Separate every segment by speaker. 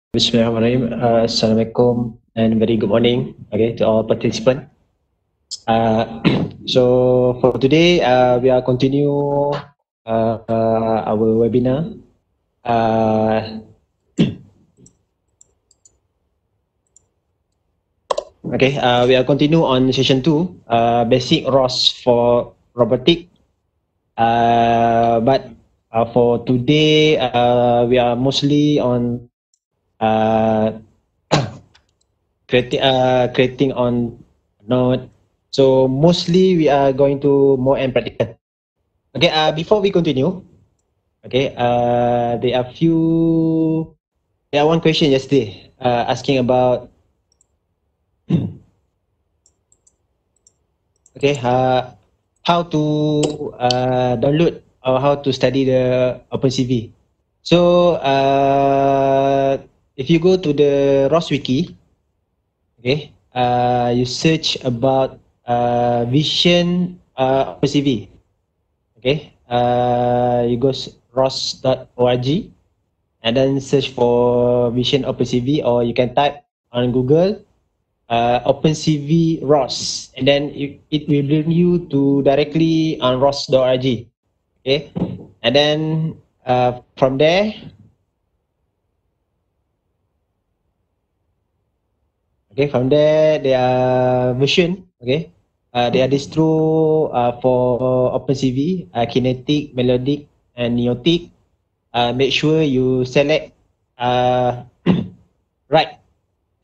Speaker 1: Bismillahirrahmanirrahim. Assalamualaikum and very good morning, okay, to all participants. So for today, we are continue our webinar. Okay, we are continue on session 2, basic ROS for robotic. But for today, we are mostly on creating on Node. So mostly we are going to more and practical. Okay, before we continue, okay, there are one question yesterday asking about okay, how to download or how to study the OpenCV. So if you go to the ROS wiki, okay, you search about Vision OpenCV. Okay, you go ros.org and then search for Vision OpenCV, or you can type on Google OpenCV ROS, and then it will bring you to directly on ros.org. Okay, and then from there, there are version. Okay, there are distro for OpenCV, Kinetic, Melodic, and Neotic. Make sure you select right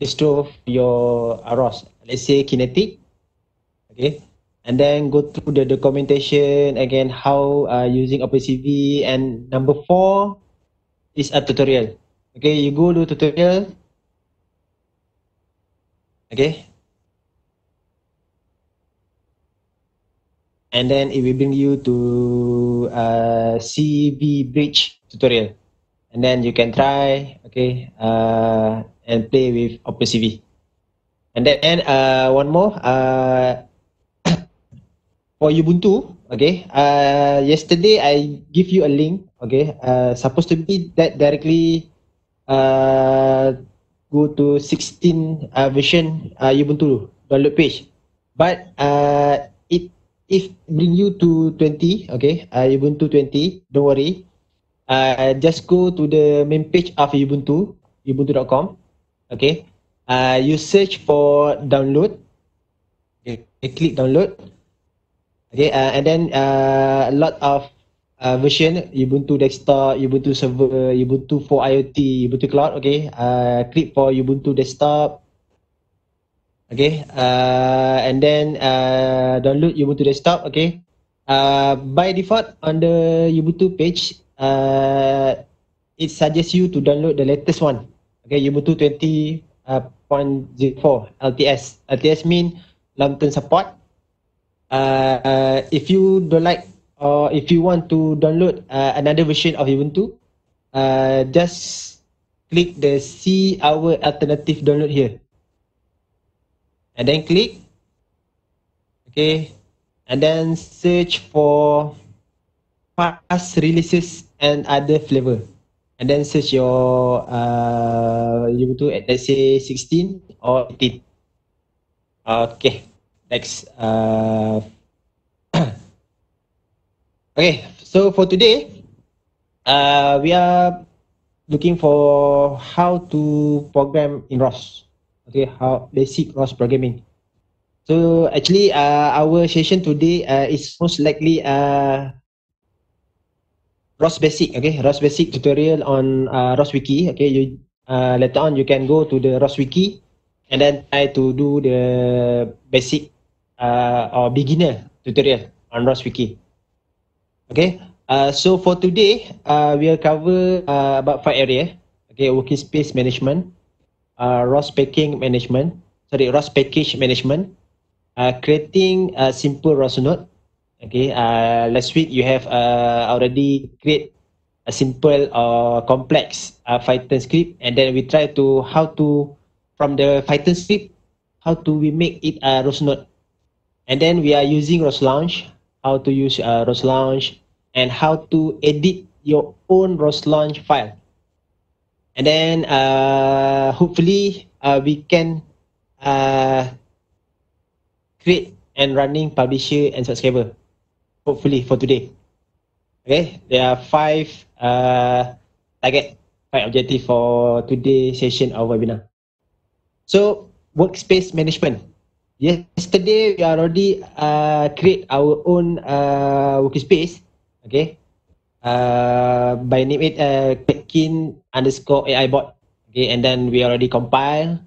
Speaker 1: distro your ROS. Let's say Kinetic. Okay, and then go through the documentation again, how using OpenCV, and number 4 is a tutorial. Okay, you go to tutorial. Okay, and then it will bring you to CV bridge tutorial, and then you can try, okay, and play with OpenCV. And then one more for Ubuntu. Okay, yesterday I give you a link. Okay, supposed to be that directly go to 16 version Ubuntu download page, but if bring you to 20, okay, Ubuntu 20, don't worry. Just go to the main page of Ubuntu, ubuntu.com. Okay, you search for download. Okay, click download. Okay, and then a lot of version: Ubuntu desktop, Ubuntu server, Ubuntu for IoT, Ubuntu cloud. Okay, click for Ubuntu desktop. Okay, and then download Ubuntu desktop. Okay, by default on the Ubuntu page, it suggests you to download the latest one. Okay, Ubuntu 20.04 LTS. LTS mean long-term support. If you don't like, or if you want to download another version of Ubuntu, just click the see our alternative download here, and then click. Okay, and then search for past releases and other flavor, and then search your Ubuntu at, let's say, 16 or 18. Okay, next. Okay, so for today, we are looking for how to program in ROS. Okay, how basic ROS programming. So actually, our session today is most likely ROS basic. Okay, ROS basic tutorial on ROS wiki. Okay, you later on you can go to the ROS wiki and then try to do the basic or beginner tutorial on ROS wiki. Okay, so for today, we'll cover about 5 areas. Okay, working space management, ROS package management, creating a simple ROS node. Okay, last week you have already create a simple or complex Python script, and then we try to how to, from the Python script, how do we make it a ROS node, and then we are using ROS launch, how to use ROS launch, and how to edit your own ROS launch file. And then hopefully we can uh, create and running publisher and subscriber. Hopefully for today. Okay, there are five target, five objective for today's session of webinar. So workspace management. Yesterday we already create our own workspace. Okay, by name it Pekin underscore AI bot. Okay, and then we already compile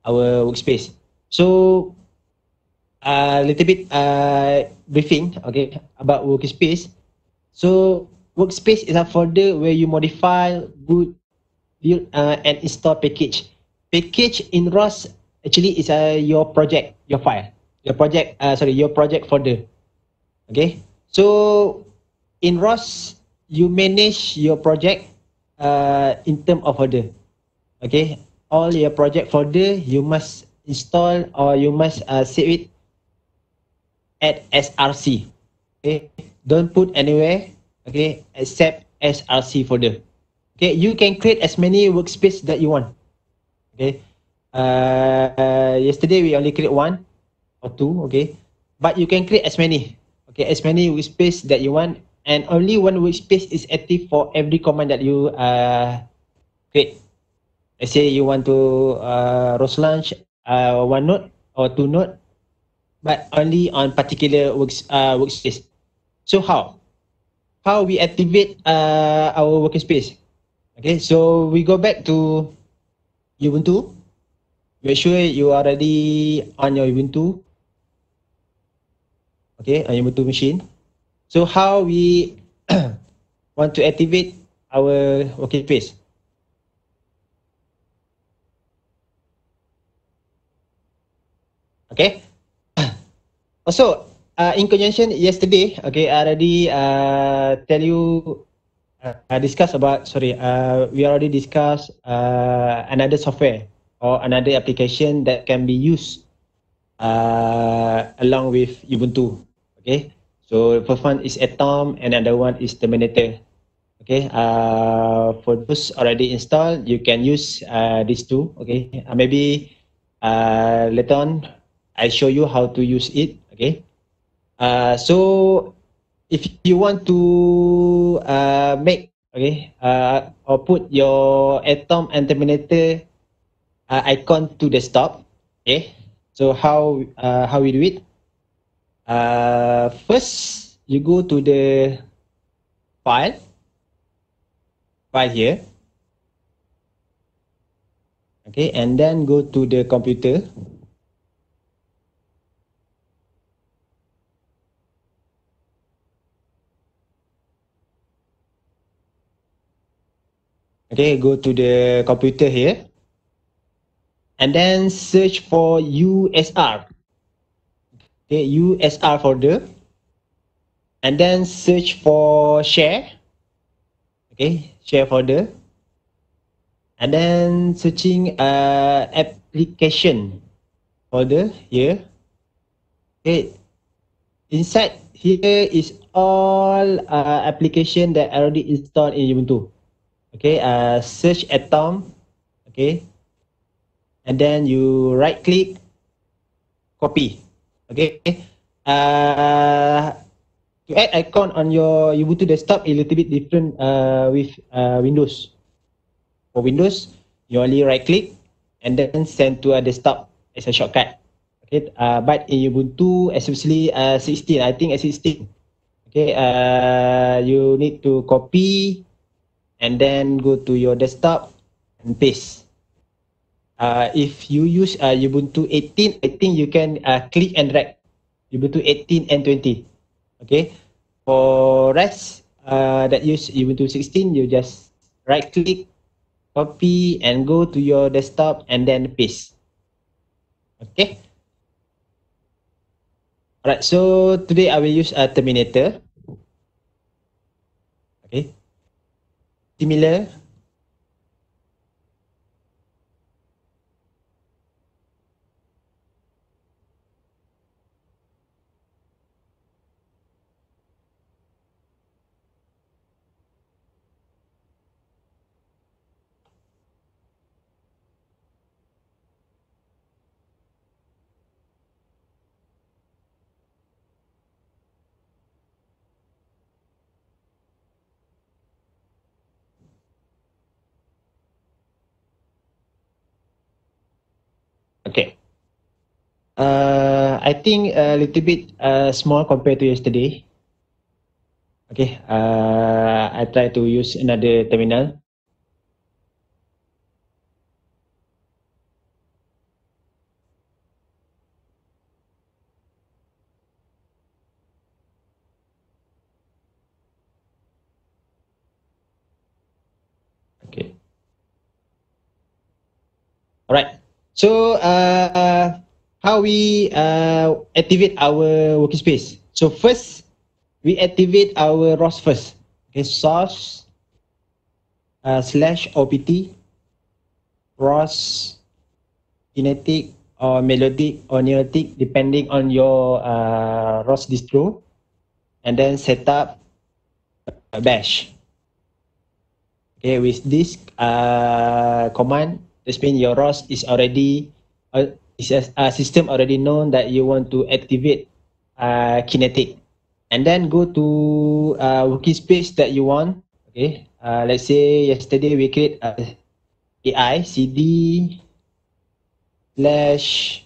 Speaker 1: our workspace. So a little bit briefing, okay, about workspace. So workspace is a folder where you modify, build, and install package. Package in ROS actually is your project, your file, your project folder. Okay, so in ROS you manage your project in term of folder. Okay, all your project folder you must install or you must save it at SRC. Okay, don't put anywhere. Okay, except SRC folder. Okay, you can create as many workspace that you want. Okay, yesterday we only create one or two. Okay, but you can create as many. Okay, as many workspace that you want, and only one workspace is active for every command that you create. Let's say you want to roast launch one node or two node, but only on particular workspace. So how we activate our workspace? Okay, so we go back to Ubuntu. Make sure you are already on your Ubuntu. Okay, on Ubuntu machine. So how we want to activate our workspace? Okay. Also, in conjunction yesterday, okay, I already tell you discuss about we already discussed another software or another application that can be used along with Ubuntu. Okay, so first one is Atom and another one is Terminator. Okay, for those already installed, you can use these two. Okay, maybe later on I show you how to use it. Okay, so if you want to make or put your Atom and Terminator icon to desktop. Okay, so how we do it? First you go to the file here. Okay, and then go to the computer. Okay, go to the computer here, and then search for USR. Okay, USR folder, and then search for share. Okay, share folder, and then searching application folder here. Okay, inside here is all application that I already installed in Ubuntu. Okay, search Atom. Okay, and then you right click, copy. Okay, uh, to add icon on your Ubuntu desktop is a little bit different with Windows. For Windows, you only right click and then send to a desktop as a shortcut. Okay, but in Ubuntu, especially 16, I think 16. Okay, you need to copy and then go to your desktop and paste. If you use Ubuntu 18, I think you can click and drag Ubuntu 18 and 20. Okay, for rest that use Ubuntu 16, you just right click, copy, and go to your desktop and then paste. Okay. Alright, so today I will use a Terminator. Okay. Similar. Okay. I think a little bit small compared to yesterday. Okay. I try to use another terminal. Okay. Alright. So how we activate our working space? So first we activate our ROS first. Okay, source slash opt ROS kinetic or melodic or neotic depending on your ROS distro, and then set up a bash. Okay, with this command, this means your ROS is already is a system already known that you want to activate kinetic, and then go to working space that you want. Okay, let's say yesterday we create AI cd slash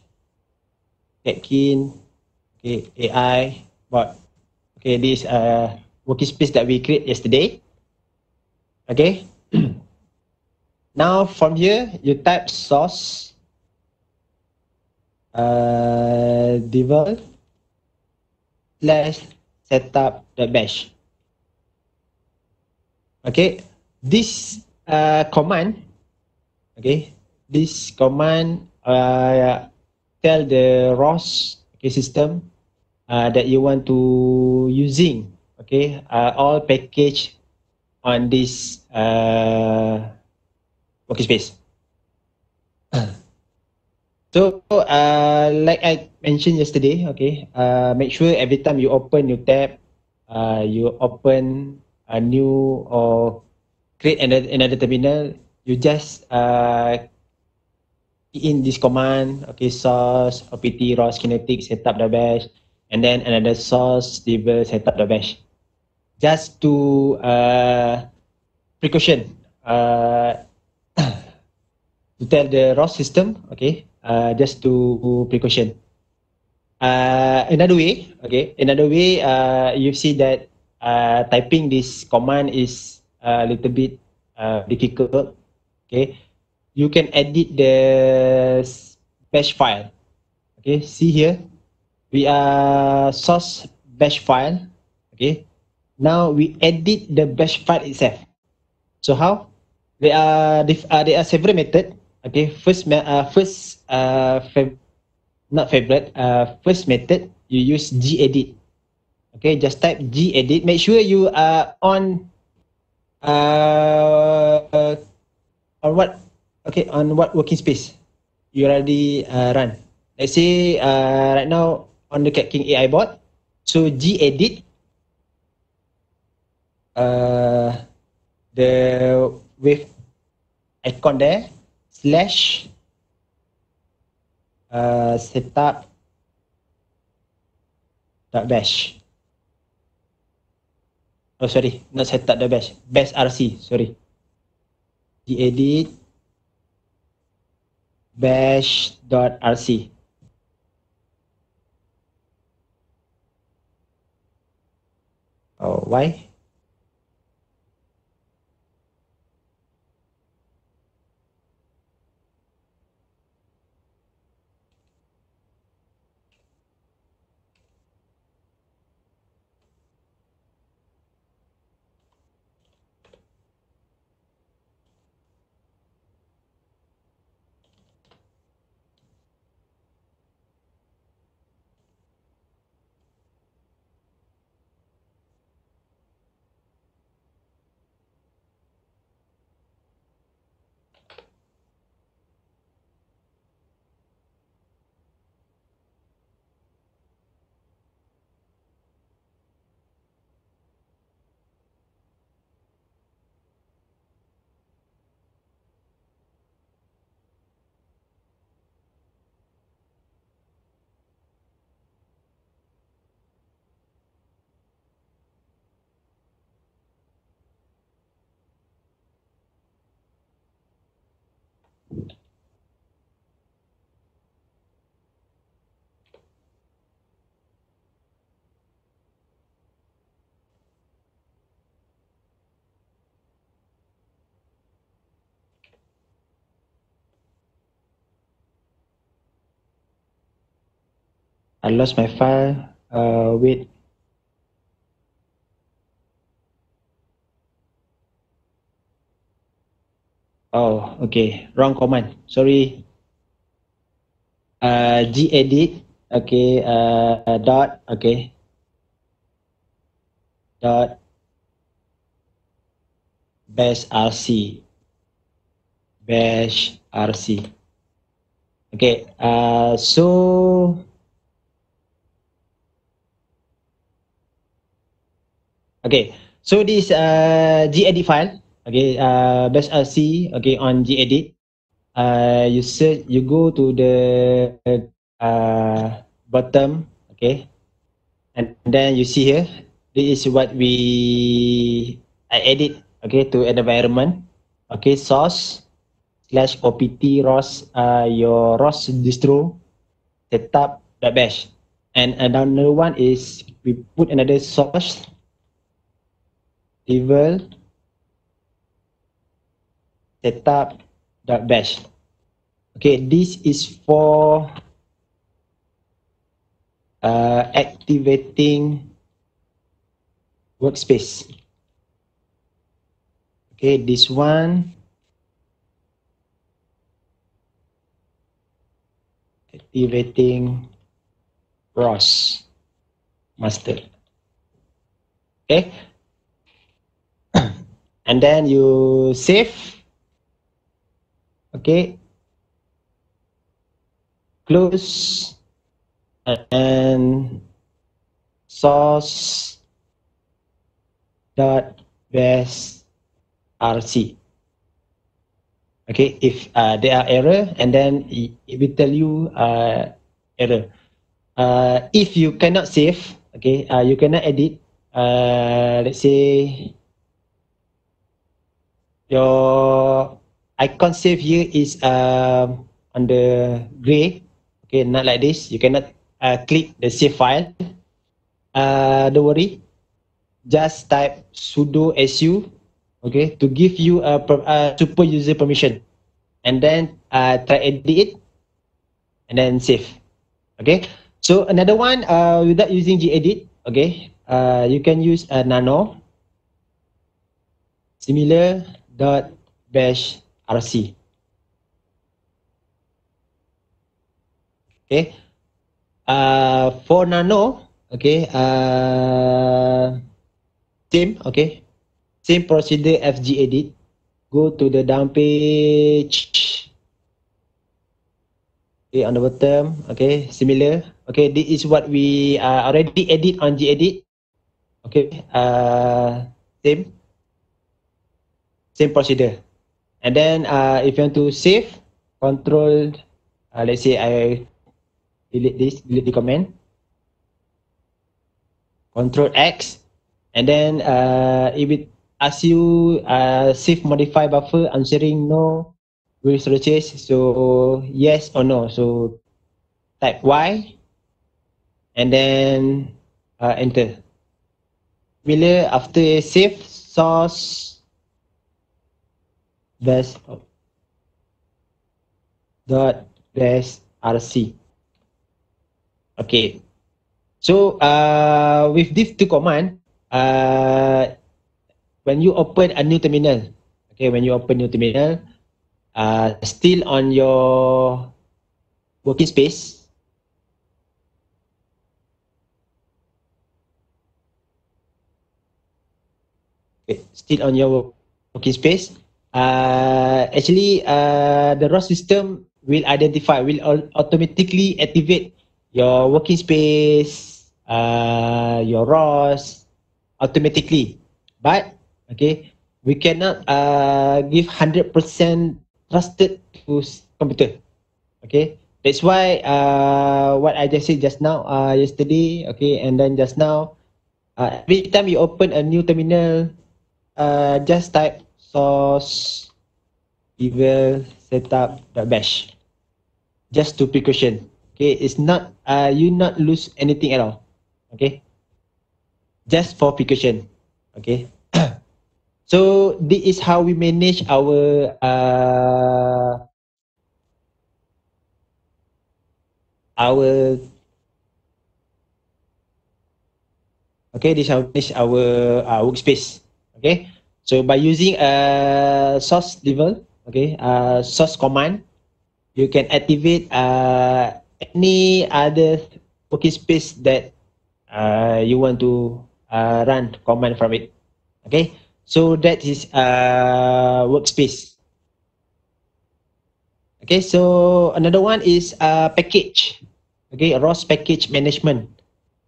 Speaker 1: Catkin, okay, AI bot. Okay, this working space that we create yesterday. Okay. Now from here you type source devel slash setup the bash. Okay, this command, okay, this command tell the ROS okay, system that you want to using, okay, all package on this workspace. So like I mentioned yesterday, okay, make sure every time you open your tab, you open a new or create another terminal, you just key in this command, okay, source, opt, ROS, kinetic, setup the bash, and then another source, stable, setup the bash. Just to precaution, to tell the ROS system, okay, just to precaution. Another way, okay, another way, you see that typing this command is a little bit difficult, okay. You can edit the bash file, okay. See here, we are source bash file, okay. Now we edit the bash file itself. So how? There are several methods. Okay, not favorite. First method you use gedit. Okay, just type gedit. Make sure you are uh, on what on what working space you already run. Let's say right now on the Cat King AI bot. So gedit uh, the with icon there slash setup dot bash. Oh sorry, not setup dot bash. Bash rc. Sorry. Gedit bash dot rc. Oh why? I lost my file. Wait. Oh, okay. Wrong command. Sorry. Gedit. Okay. Dot. Okay. Dot bash rc. Bash rc. Okay. So. Okay. So this gedit file. Okay. Bash rc. Okay. On gedit. You search. You go to the bottom. Okay. And then you see here, this is what I edit, okay, to an environment, okay, source slash opt ROS, your ROS distro setup bash, and another one is we put another source devel setup bash. Okay, this is for activating workspace. Okay, this one activating ROS master. Okay, and then you save. Okay, close, and source dot bash rc. Okay, if there are error, and then it will tell you error. If you cannot save, okay, you cannot edit. Let's say your icon save here is on the gray. Okay, not like this. You cannot click the save file. Don't worry. Just type sudo su, okay, to give you a super user permission, and then try edit it, and then save. Okay. So another one, without using gedit, okay, you can use nano similar dot bash rc. Okay. For nano, okay, same, okay, same procedure as gedit. Go to the down page. Okay, on the bottom, okay, similar. Okay, this is what we already edit on gedit. Okay, same procedure. And then if you want to save, control, let's say I delete the comment, control X, and then if it asks you save modify buffer, answering no will researches, so yes or no. So type Y, and then enter. Bila after save, source dash dot dash rc. Okay. So with these two command, when you open a new terminal, okay, when you open new terminal, still on your working space, okay, still on your working space, actually the ROS system will will automatically activate your working space, your ROS automatically. But okay, we cannot give 100% trusted to computer. Okay, that's why what I just said just now, yesterday, okay, and then just now, every time you open a new terminal, just type source devel setup.bash, just to precaution. Okay, it's not you not lose anything at all. Okay, just for precaution. Okay. So this is how we manage our Okay, this is our workspace. Okay, so by using a source level, okay, source command, you can activate any other working space that you want to run command from it. Okay, so that is workspace. Okay, so another one is package. Okay, ROS package management.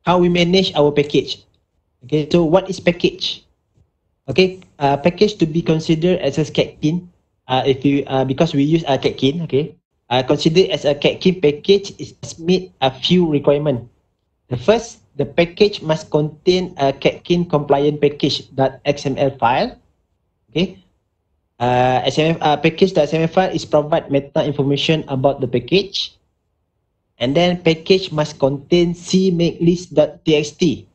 Speaker 1: How we manage our package. Okay, so what is package? Okay, package to be considered as a Catkin. If you because we use a Catkin, okay, consider as a Catkin package is meet a few requirements. The first, the package must contain a Catkin compliant package.xml file. Okay, XML package.xml file is provide meta information about the package, and then package must contain cmakelist.txt.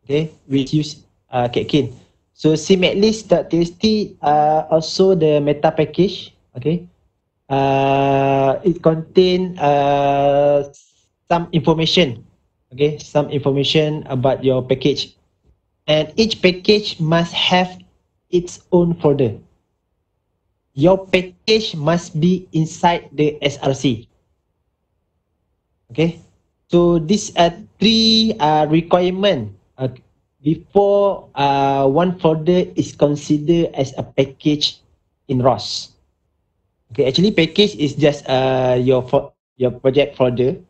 Speaker 1: Okay, which use Catkin. So cmakelist.txt also the meta package. Okay, it contain some information. Okay, some information about your package, and each package must have its own folder. Your package must be inside the SRC. Okay, so these are three requirements before one folder is considered as a package in ROS. Okay, actually package is just your project folder,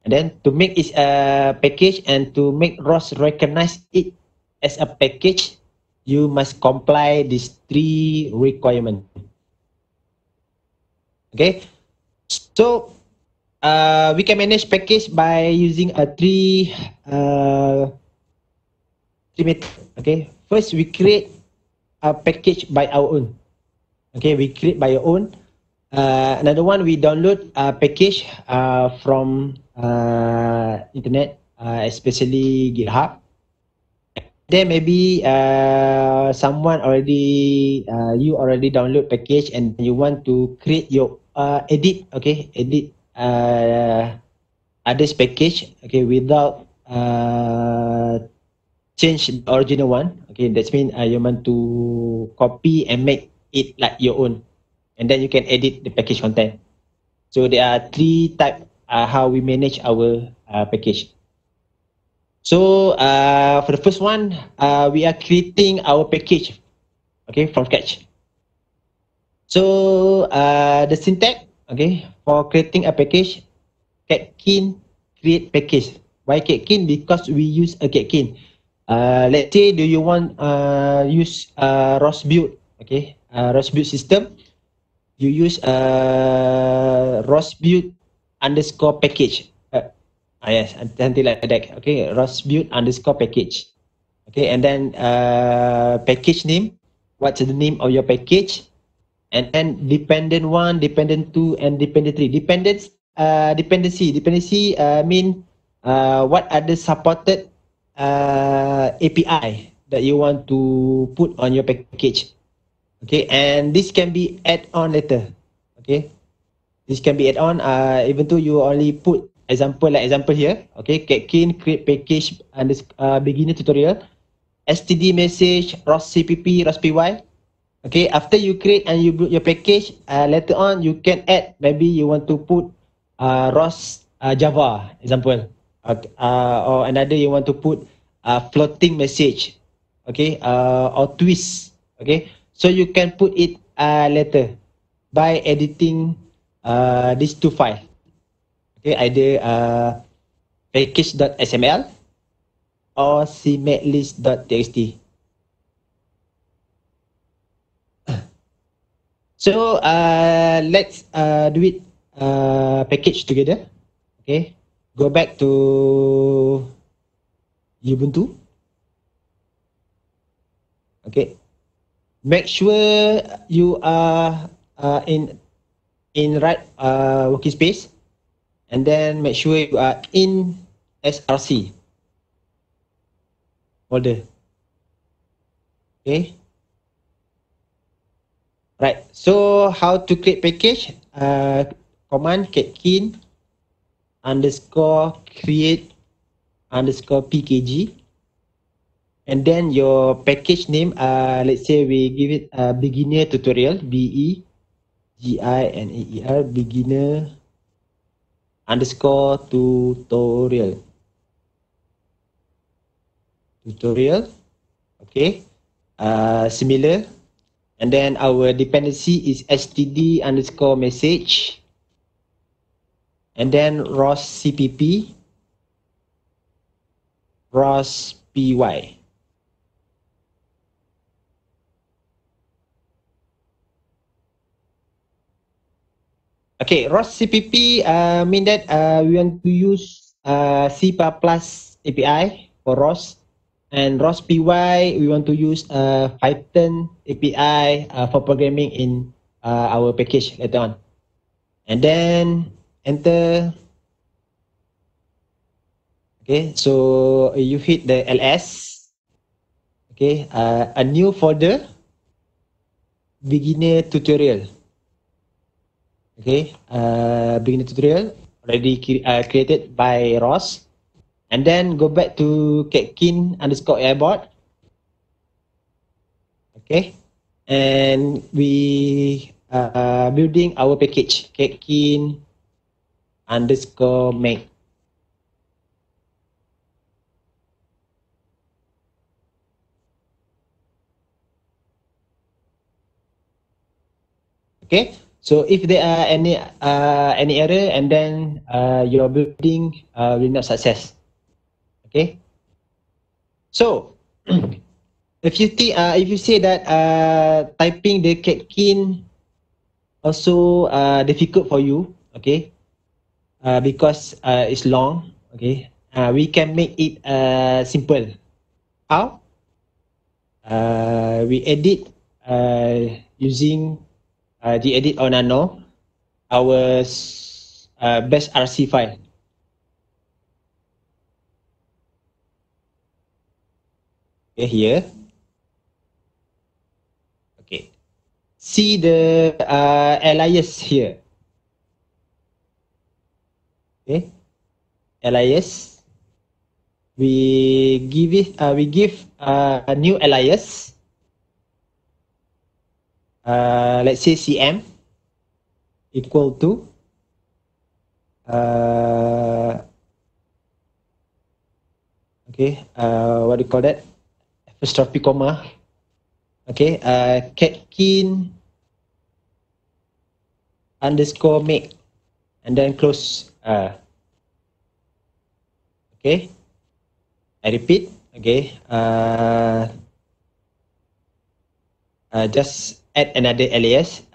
Speaker 1: and then to make it a package and to make ROS recognize it as a package, you must comply these three requirements. Okay, so we can manage package by using a three method. Okay, first we create a package by our own. Okay, we create by our own. Another one, we download a package from internet, especially GitHub. Then maybe someone already you already download package and you want to create your edit. Okay, edit others package. Okay, without change the original one. Okay, that means you want to copy and make it like your own, and then you can edit the package content. So there are three type how we manage our package. So for the first one, we are creating our package, okay, from scratch. So the syntax, okay, for creating a package, Catkin create package. Why Catkin? Because we use a Catkin. Let's say, do you want use ROS build, okay, ROS build system? You use ROS build underscore package. Yes, something like that. Okay, ROS build underscore package. Okay, and then package name. What's the name of your package? And then dependent one, dependent two, and dependent three. Dependency mean what are the supported API that you want to put on your package. Okay, and this can be add on later. Okay, this can be add on even though you only put example here. Okay, Catkin create package and this beginner tutorial, std message ROS cpp ROS py. Okay, after you create and you build your package, later on you can add, maybe you want to put ROS Java example, or another you want to put floating message, okay, or twist. Okay, so you can put it later by editing these two files. Okay, either package.xml or cmakelist.txt. So let's do it package together. Okay, go back to Ubuntu. Okay, make sure you are in right working space, and then make sure you are in SRC folder. Okay. Right. So how to create package? Command catkin underscore create underscore pkg. And then your package name, let's say we give it beginner tutorial, BEGINER, beginner underscore tutorial. Okay, similar. And then our dependency is std underscore message. And then ROS CPP, ROS PY. Okay, ROS CPP mean that we want to use C++ API for ROS, and ROS PY we want to use Python API for programming in our package later on. And then enter. Okay, so you hit the ls. Okay, a new folder, beginner tutorial. Okay, beginner tutorial already created by Ross. And then go back to catkin underscore airbot. Okay, and we building our package catkin underscore make. Okay, so if there are any error, and then your building will not success. Okay, so if you say that typing the catkin also difficult for you, okay, because it's long, okay, we can make it simple. How? We edit using gedit or nano, our best RC file. Okay, here. Okay. See the alias here. Okay. Alias. We give a new alias. Let's say CM equal to what do you call that? Apostrophe comma. Okay, catkin underscore make, and then close. Okay, I repeat. Okay, just add another alias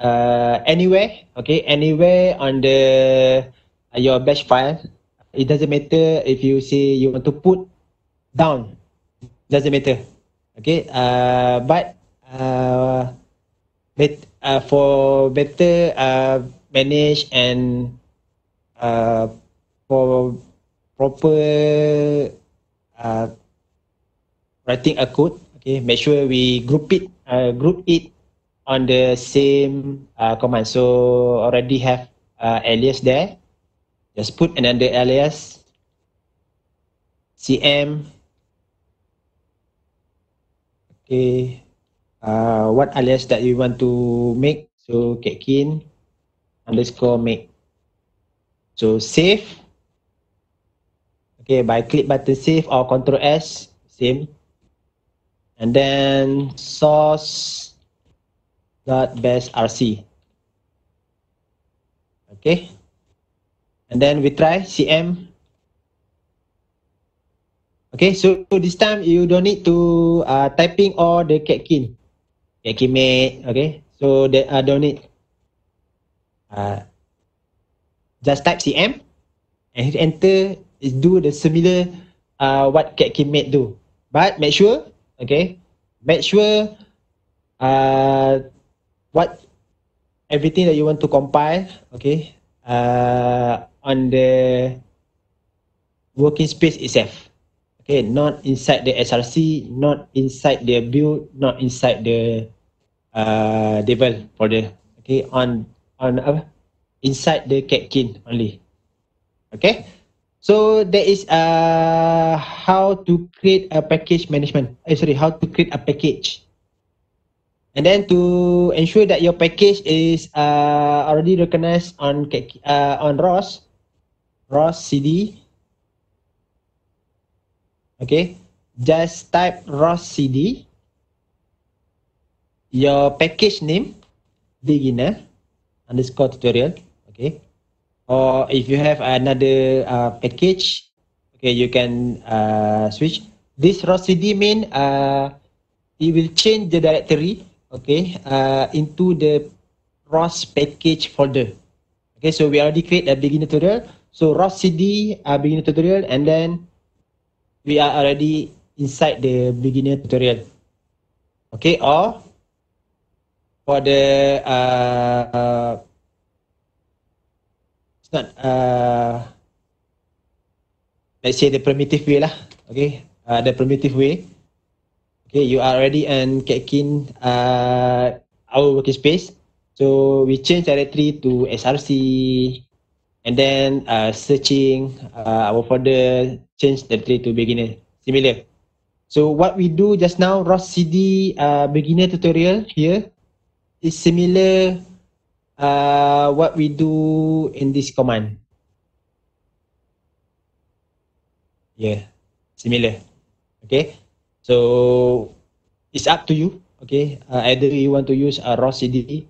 Speaker 1: anywhere. Okay, anywhere on the your bash file. It doesn't matter if you say you want to put down. Doesn't matter. Okay, but for better manage and for proper writing a code, okay, make sure we group it on the same command. So already have alias there. Just put another alias, cm. Okay, what alias that you want to make? So catkin underscore make. So save. Okay, by click button save or Control S, same. And then source dot base rc. Okay, and then we try cm. Okay, so this time you don't need to typing all the catkin mate. Okay, so that don't need. Just type cm and hit enter. Do the similar what catkin mate do, but make sure, okay, make sure what everything that you want to compile, okay, on the working space itself. Okay, not inside the SRC, not inside the build, not inside the devel folder. Okay, on inside the catkin only. Okay, So there is how to create a package management. How to create a package. And then to ensure that your package is already recognized on ROS CD. Okay, just type ROS CD, your package name, beginner underscore tutorial. Okay, or if you have another package, okay, you can switch. This ROS CD mean it will change the directory, okay, into the ROS package folder. Okay, so we already create a beginner tutorial. So ROS CD beginner tutorial, and then we are already inside the beginner tutorial. Okay, or for the it's not let's say the primitive way lah. Okay, the primitive way. Okay, you are already in Catkin our working space. So we change directory to SRC, and then searching our folder, change directory to beginner. Similar. So what we do just now, ROS CD beginner tutorial here is similar what we do in this command. Yeah, similar. Okay, so it's up to you. Okay, either you want to use a ROS CD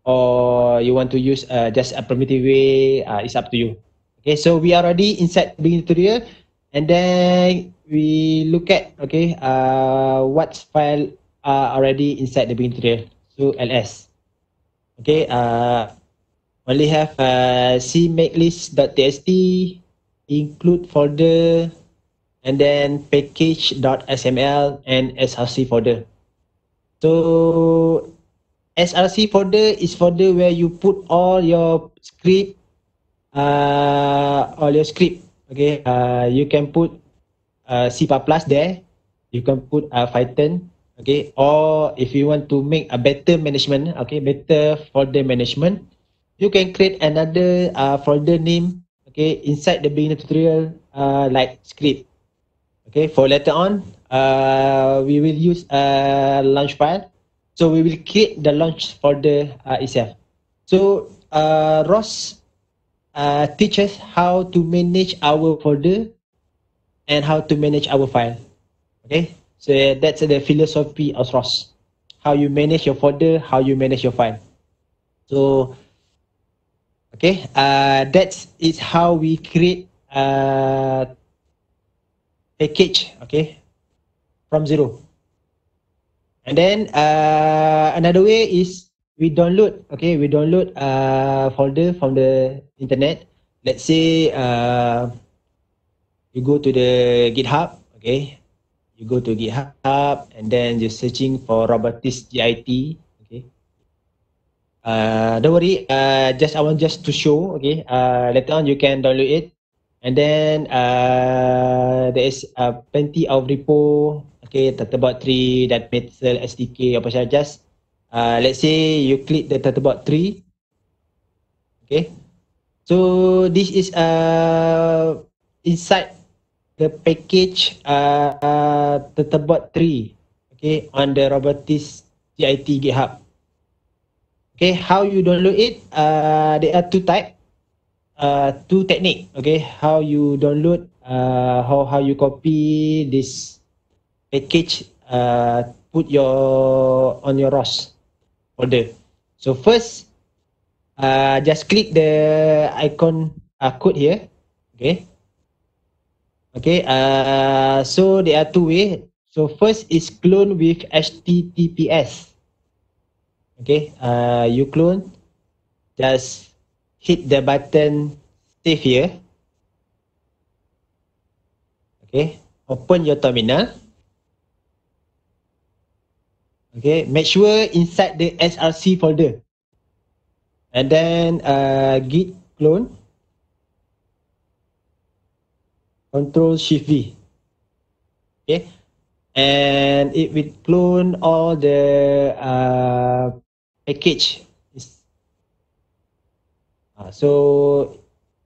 Speaker 1: or you want to use just a primitive way. It's up to you. Okay, so we are already inside beginner tutorial, and then we look at what file are already inside the beginner tutorial. So ls. Okay, only have cmakelist.txt, include folder, and then package.xml and src folder. So src folder is folder where you put all your script, Okay, you can put C++ there. You can put Python. Okay, or if you want to make a better management, okay, better folder management, you can create another folder name, okay, inside the beginner tutorial, like script. Okay, for later on, we will use a launch file. So we will create the launch folder itself. So ROS teaches how to manage our folder and how to manage our file. Okay, so that's the philosophy of ROS. How you manage your folder, how you manage your file. So, okay, that is how we create a package, okay, from zero. And then another way is we download folder from the internet. Let's say you go to the GitHub, okay, you go to GitHub and then you're searching for Robotics GIT, okay. Don't worry, I want to show, okay. Later on you can download it, and then there is plenty of repo, okay, Turtlebot 3, that Metal SDK, apa saja. Just let's say you click the Turtlebot 3, okay. So this is inside the package Turtlebot 3, okay, on the Robotics GIT GitHub. Okay, how you download it? There are two technique. Okay, how you download, how you copy this package, put on your ROS folder. So first, just click the icon code here. Okay. Okay. So there are two ways. So first is clone with HTTPS. Okay. You clone. Just hit the button save here. Okay. Open your terminal. Okay. Make sure inside the SRC folder. And then git clone. Control Shift V. Okay. And it will clone all the package. So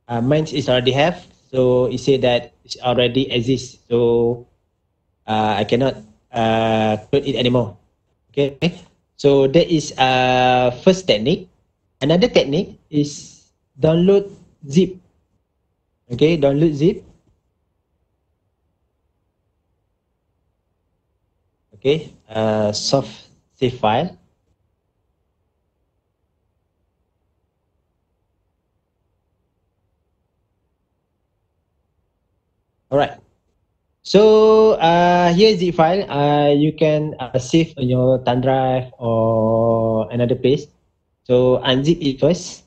Speaker 1: mine is already have. So it say that it already exists. So I cannot create it anymore. Okay. So that is first technique. Another technique is download zip. Okay, download zip. Okay, soft save file. Alright. So here's the file. You can save on your thumb drive or another place. So unzip it first.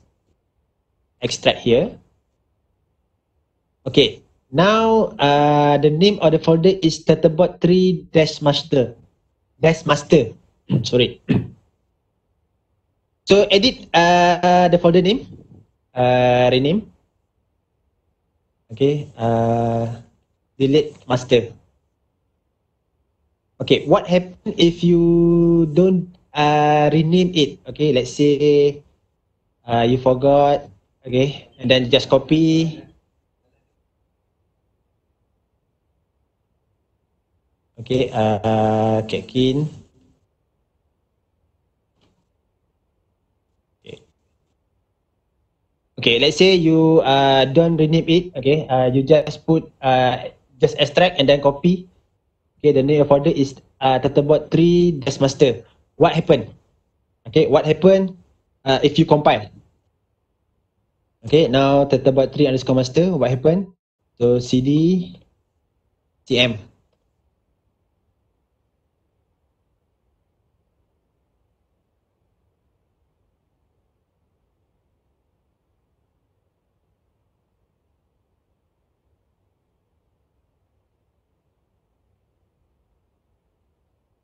Speaker 1: Extract here. Okay. Now the name of the folder is Turtlebot 3 dash master. Dash master. Sorry. So edit the folder name. Rename. Okay. Delete master. Okay, what happen if you don't rename it? Okay, let's say you forgot, okay, and then just copy. Okay, check in. Okay. Okay, let's say you don't rename it. Okay, you just put just extract and then copy. Okay, the name of folder is Turtlebot 3 dash master. What happened? Okay, what happened if you compile? Okay, now Turtlebot 3 underscore master. What happened? So cd cm.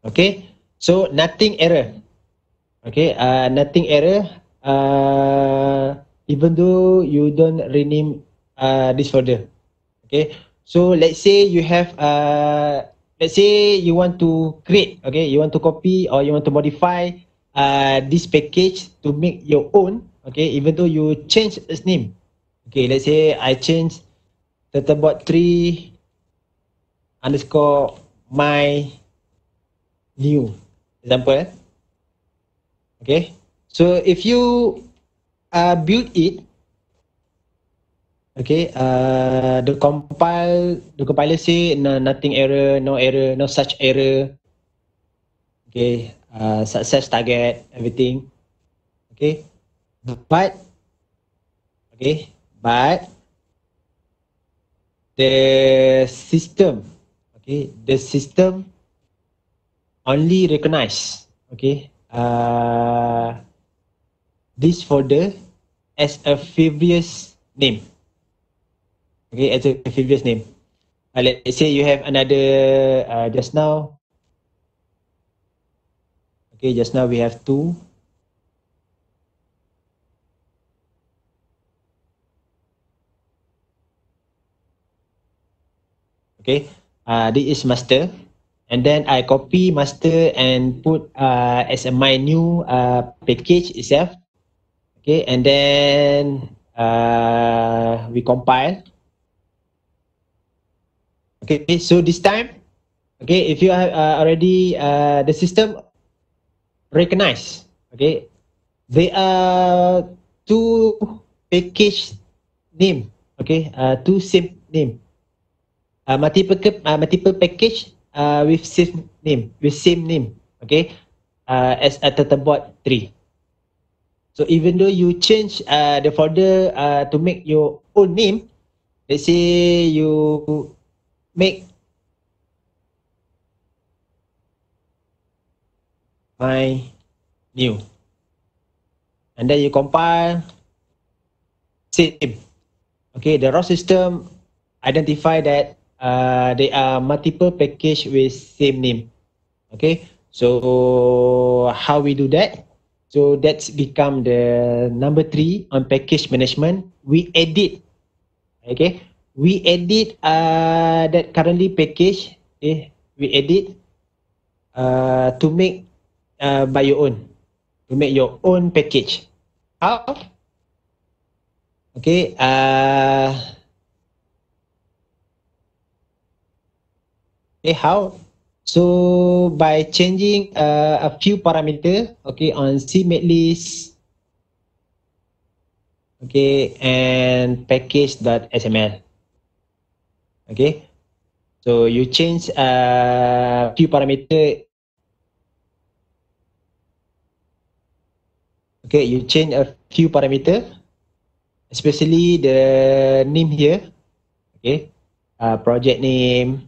Speaker 1: Okay, so nothing error. Okay, nothing error. Even though you don't rename this folder. Okay, so let's say you have let's say you want to create. Okay, you want to copy or you want to modify this package to make your own. Okay, even though you change its name. Okay, let's say I change Turtlebot 3 underscore my new example. Okay, so if you build it, okay, the compiler say no, nothing error, no error, no such error. Okay, success target, everything. Okay, but okay, but the system, okay, the system only recognize, okay, this folder as a previous name. Okay, as a previous name. Let's say you have another just now. Okay, just now we have two. Okay, this is master, and then I copy master and put as a my new package itself. Okay, and then we compile. Okay, so this time, okay, if you have already the system recognize, okay, there are two package name, okay, two same name, multiple package with same name, okay, as a Turtlebot 3. So even though you change the folder to make your own name, let's say you make my new, and then you compile, same. Okay, the raw system identify that there are multiple package with same name. Okay, so how we do that? So that's become the number 3 on package management. We edit, okay, we edit that currently package, okay, we edit to make by your own, to make your own package. How? Okay, Okay, how? So by changing a few parameter, okay, on CMake list, okay, and package.xml, okay. So you change a few parameter, okay, you change a few parameter, especially the name here, okay, project name,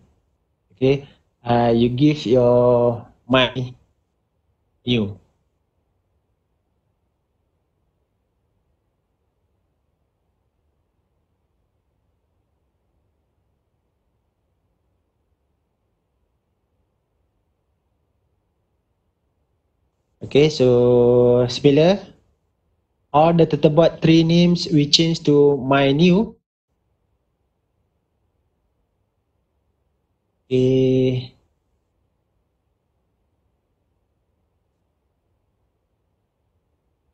Speaker 1: okay, you give your my new. Okay, so similar. All the Tetebot tree names we change to my new. Okay.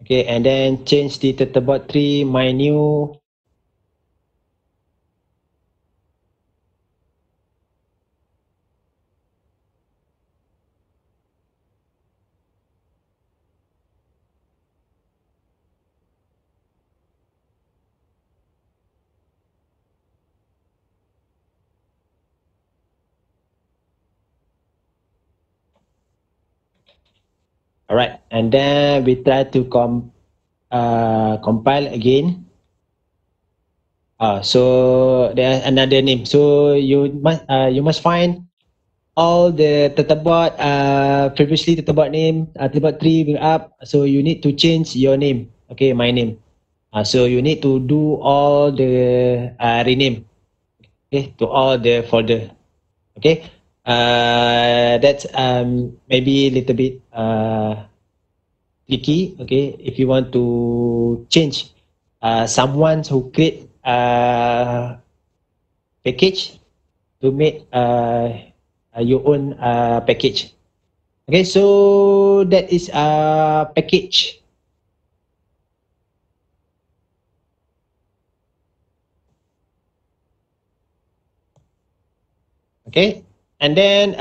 Speaker 1: Okay, and then change the Tetebot tree my new. All right, and then we try to compile again. So there's another name. So you must find all the Tetebot previously Tetebot name Tetebot tree will up. So you need to change your name. Okay, my name. So you need to do all the rename. Okay, to all the folder. Okay, that's maybe a little bit tricky. Okay, if you want to change someone who create package to make your own package. Okay, so that is a package. Okay, and then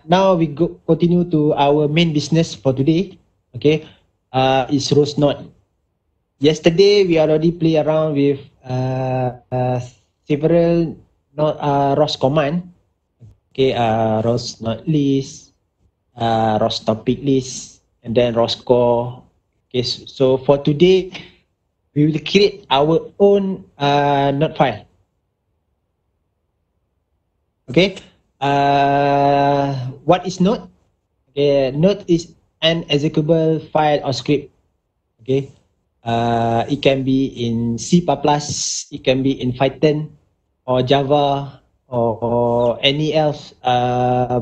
Speaker 1: now we continue to our main business for today. Okay, is Rose Node. Yesterday we already play around with several ROS command. Okay, ROS not list, ROS topic list, and then ROS core. Okay, so for today we will create our own node file. Okay, what is node? Okay, node is an executable file or script. Okay, it can be in C++, it can be in Python or Java or any else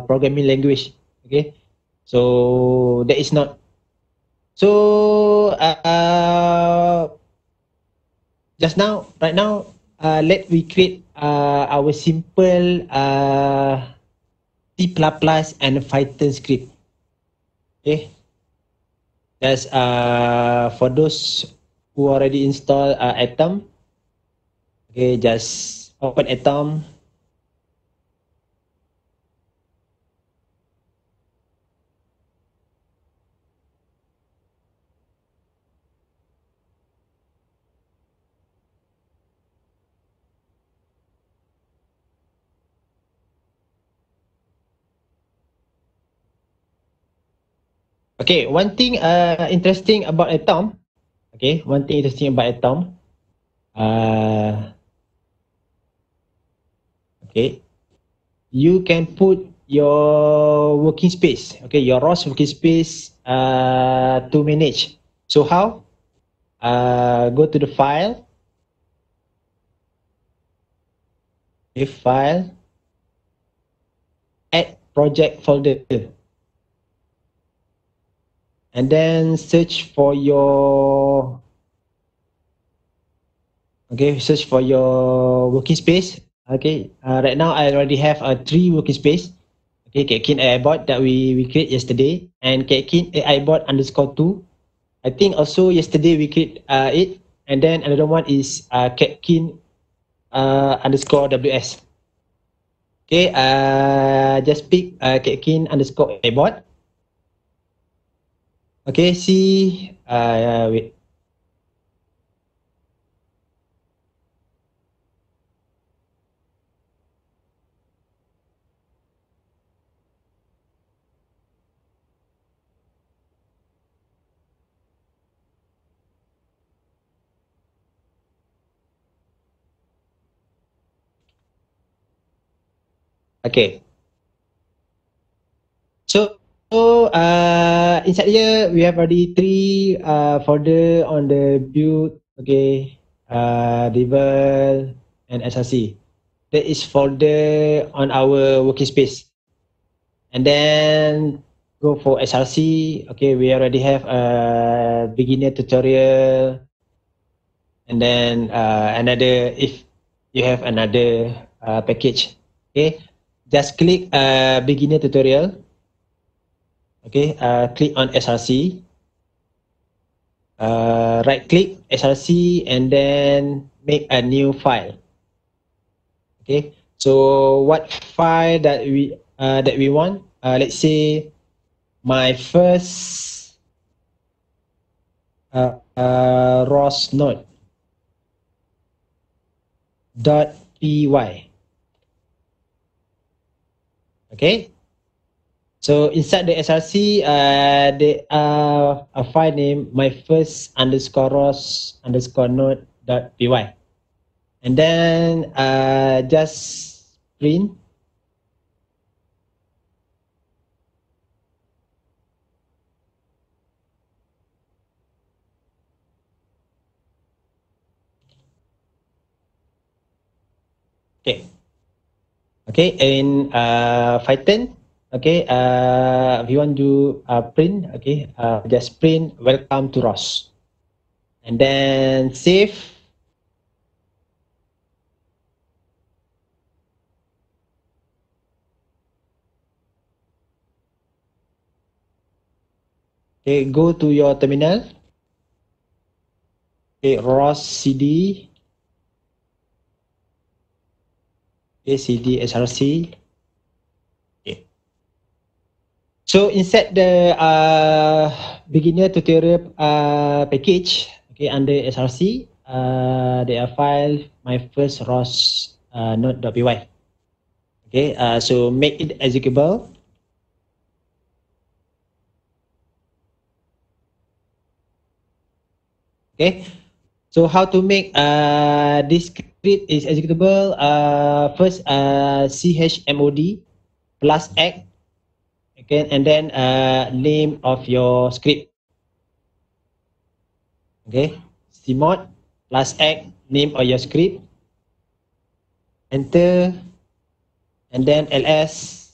Speaker 1: programming language. Okay, so that is not. So just now, right now, let we create our simple C++ and Python script. Okay, that's for those who already install Atom. Okay, just open Atom. Okay, one thing interesting about Atom. Okay, one thing interesting about Atom. Okay, you can put your working space. Okay, your ROS working space to manage. So how? Go to the file. Okay, file. Add project folder. And then search for your search for your working space. Okay, right now I already have a 3 working space. Okay, Catkin AI bot that we create yesterday, and Catkin AI bot underscore 2. I think also yesterday we create it, and then another one is Catkin underscore WS. Okay, just pick Kekin underscore airport. Okay, see, wait. Okay. So, inside here we have already three folder on the build. Okay, Devel and SRC. That is folder on our working space. And then go for SRC. Okay, we already have a beginner tutorial. And then another, if you have another package. Okay, just click beginner tutorial. Okay, click on SRC. Right click SRC and then make a new file. Okay, so what file that we want? Let's say my first ROS node dot py. Okay, so inside the SRC, there are a file name my first underscore ROS underscore node dot py, and then just print. Okay. Okay, in Python, okay, if you want to print, okay, just print welcome to ROS. And then save. Okay, go to your terminal. Okay, ROS CD. Okay, CD SRC. Okay. So inside the beginner tutorial package, okay, under SRC, there are file my first ROS node.py. Okay, so make it executable. Okay, so how to make this script is executable? First, chmod plus x, okay, and then name of your script. Okay, cmod plus x, name of your script. Enter, and then ls.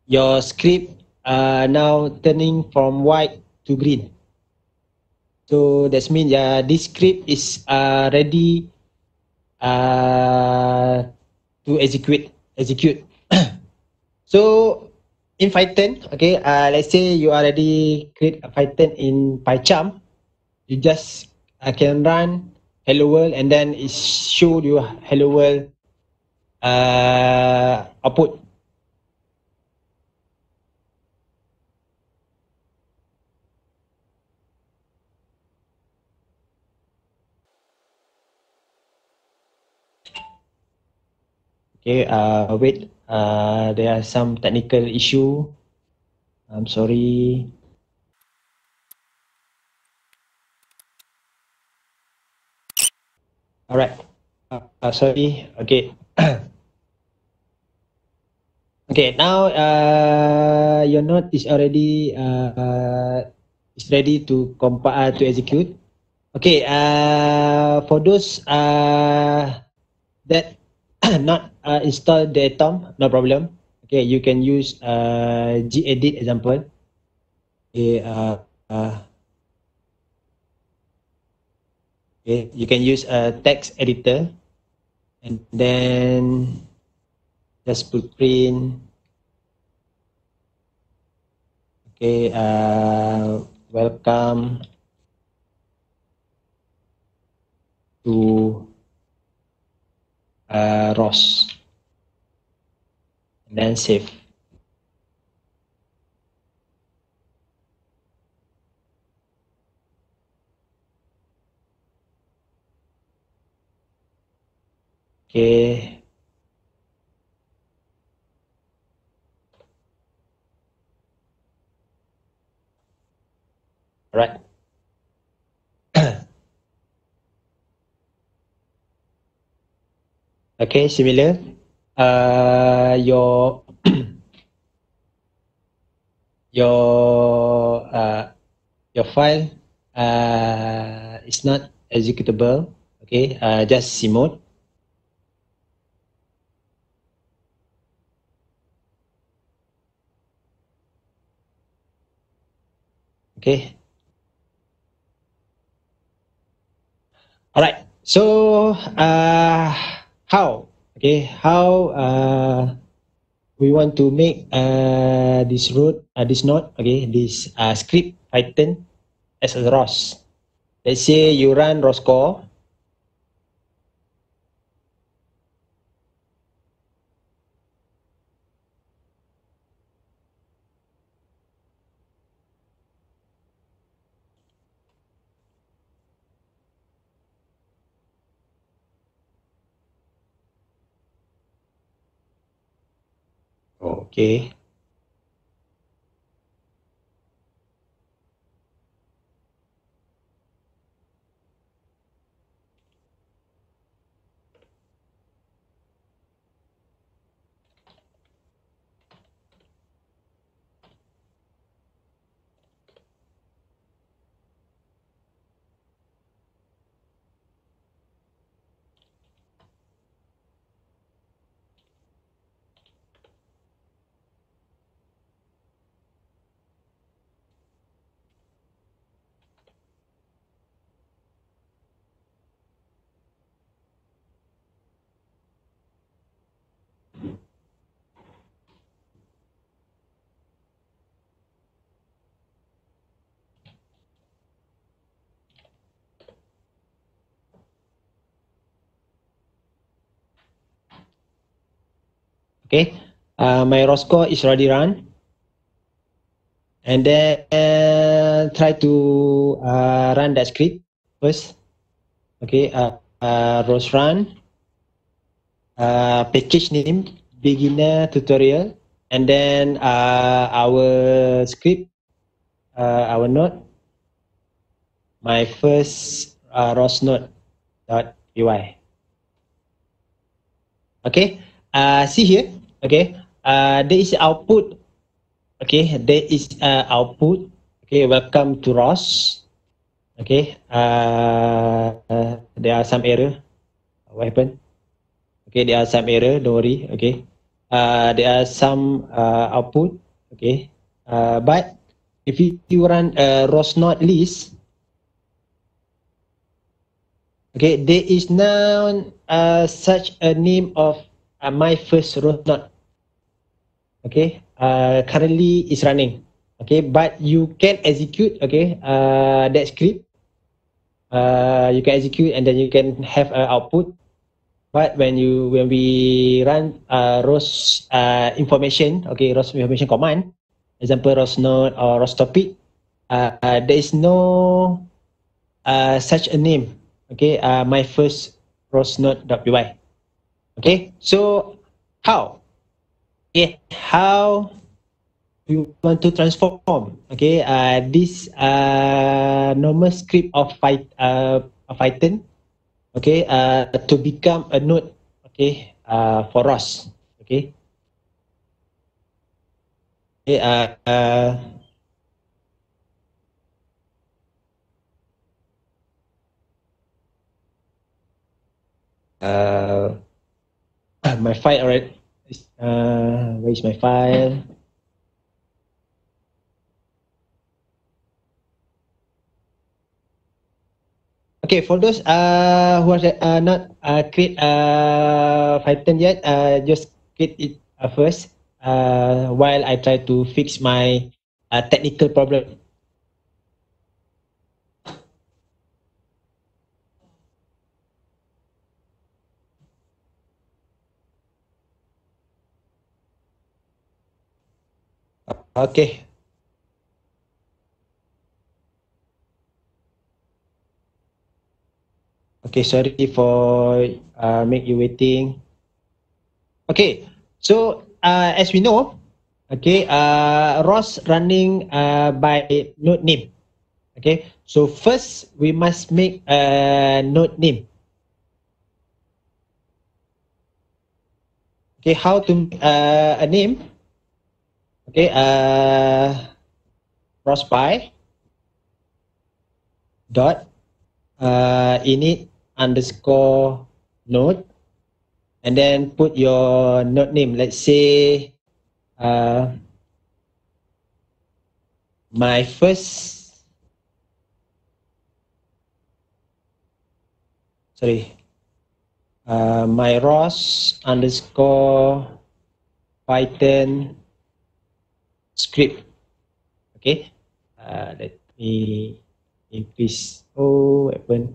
Speaker 1: Your script now turning from white to green. So that means this script is ready to execute. So in Python, okay, let's say you already create a Python in PyCharm, you just can run hello world and then it show you hello world output. Okay, wait, there are some technical issue. I'm sorry. All right. Sorry. Okay. Okay. Now, your node is ready to compile to execute. Okay. For those that not install the Atom, no problem. Okay, you can use gedit example. Okay. Okay, you can use a text editor and then just put print. Okay, welcome to ROS. then save. Okay. Right. Okay, similar. Your your your file is not executable. Okay, just cmode. Okay. All right. So how? Okay, how we want to make this node, okay, this script Python as a ROS. Let's say you run ROS core. Okay. Okay. My ROS core is already run. And then try to run that script first. Okay. ROS run. Package name beginner tutorial. And then our script, our node, my first ROS node dot py. Okay. See here. Okay. There is output. Okay. There is output. Okay. Welcome to ROS. Okay. There are some error. What happened? Okay. There are some error. Don't worry. Okay. There are some output. Okay. But if you run a ROS node list, okay, there is now such a name of my first ROS node. Okay. Currently is running. Okay. But you can execute. Okay. That script. You can execute and then you can have an output. But when we run ROS information, okay, ROS information command, example ROS node or ROS topic, there is no such a name. Okay, my first ROS node.py. Okay, so how? Okay, how we want to transform? Okay, this normal script of Python, okay, to become a node, okay, for ROS. Okay. Okay, uh, my file already. Where is my file? Okay, for those who are not create Python yet, just create it first while I try to fix my technical problem. Okay. Okay, sorry for make you waiting. Okay, so as we know, okay, Ross running by node name. Okay, so first we must make a node name. Okay, how to make a name? Okay, Ross by dot init underscore node, and then put your node name. Let's say my first, sorry, my Ross underscore Python script. Okay, let me increase. Oh, what happened?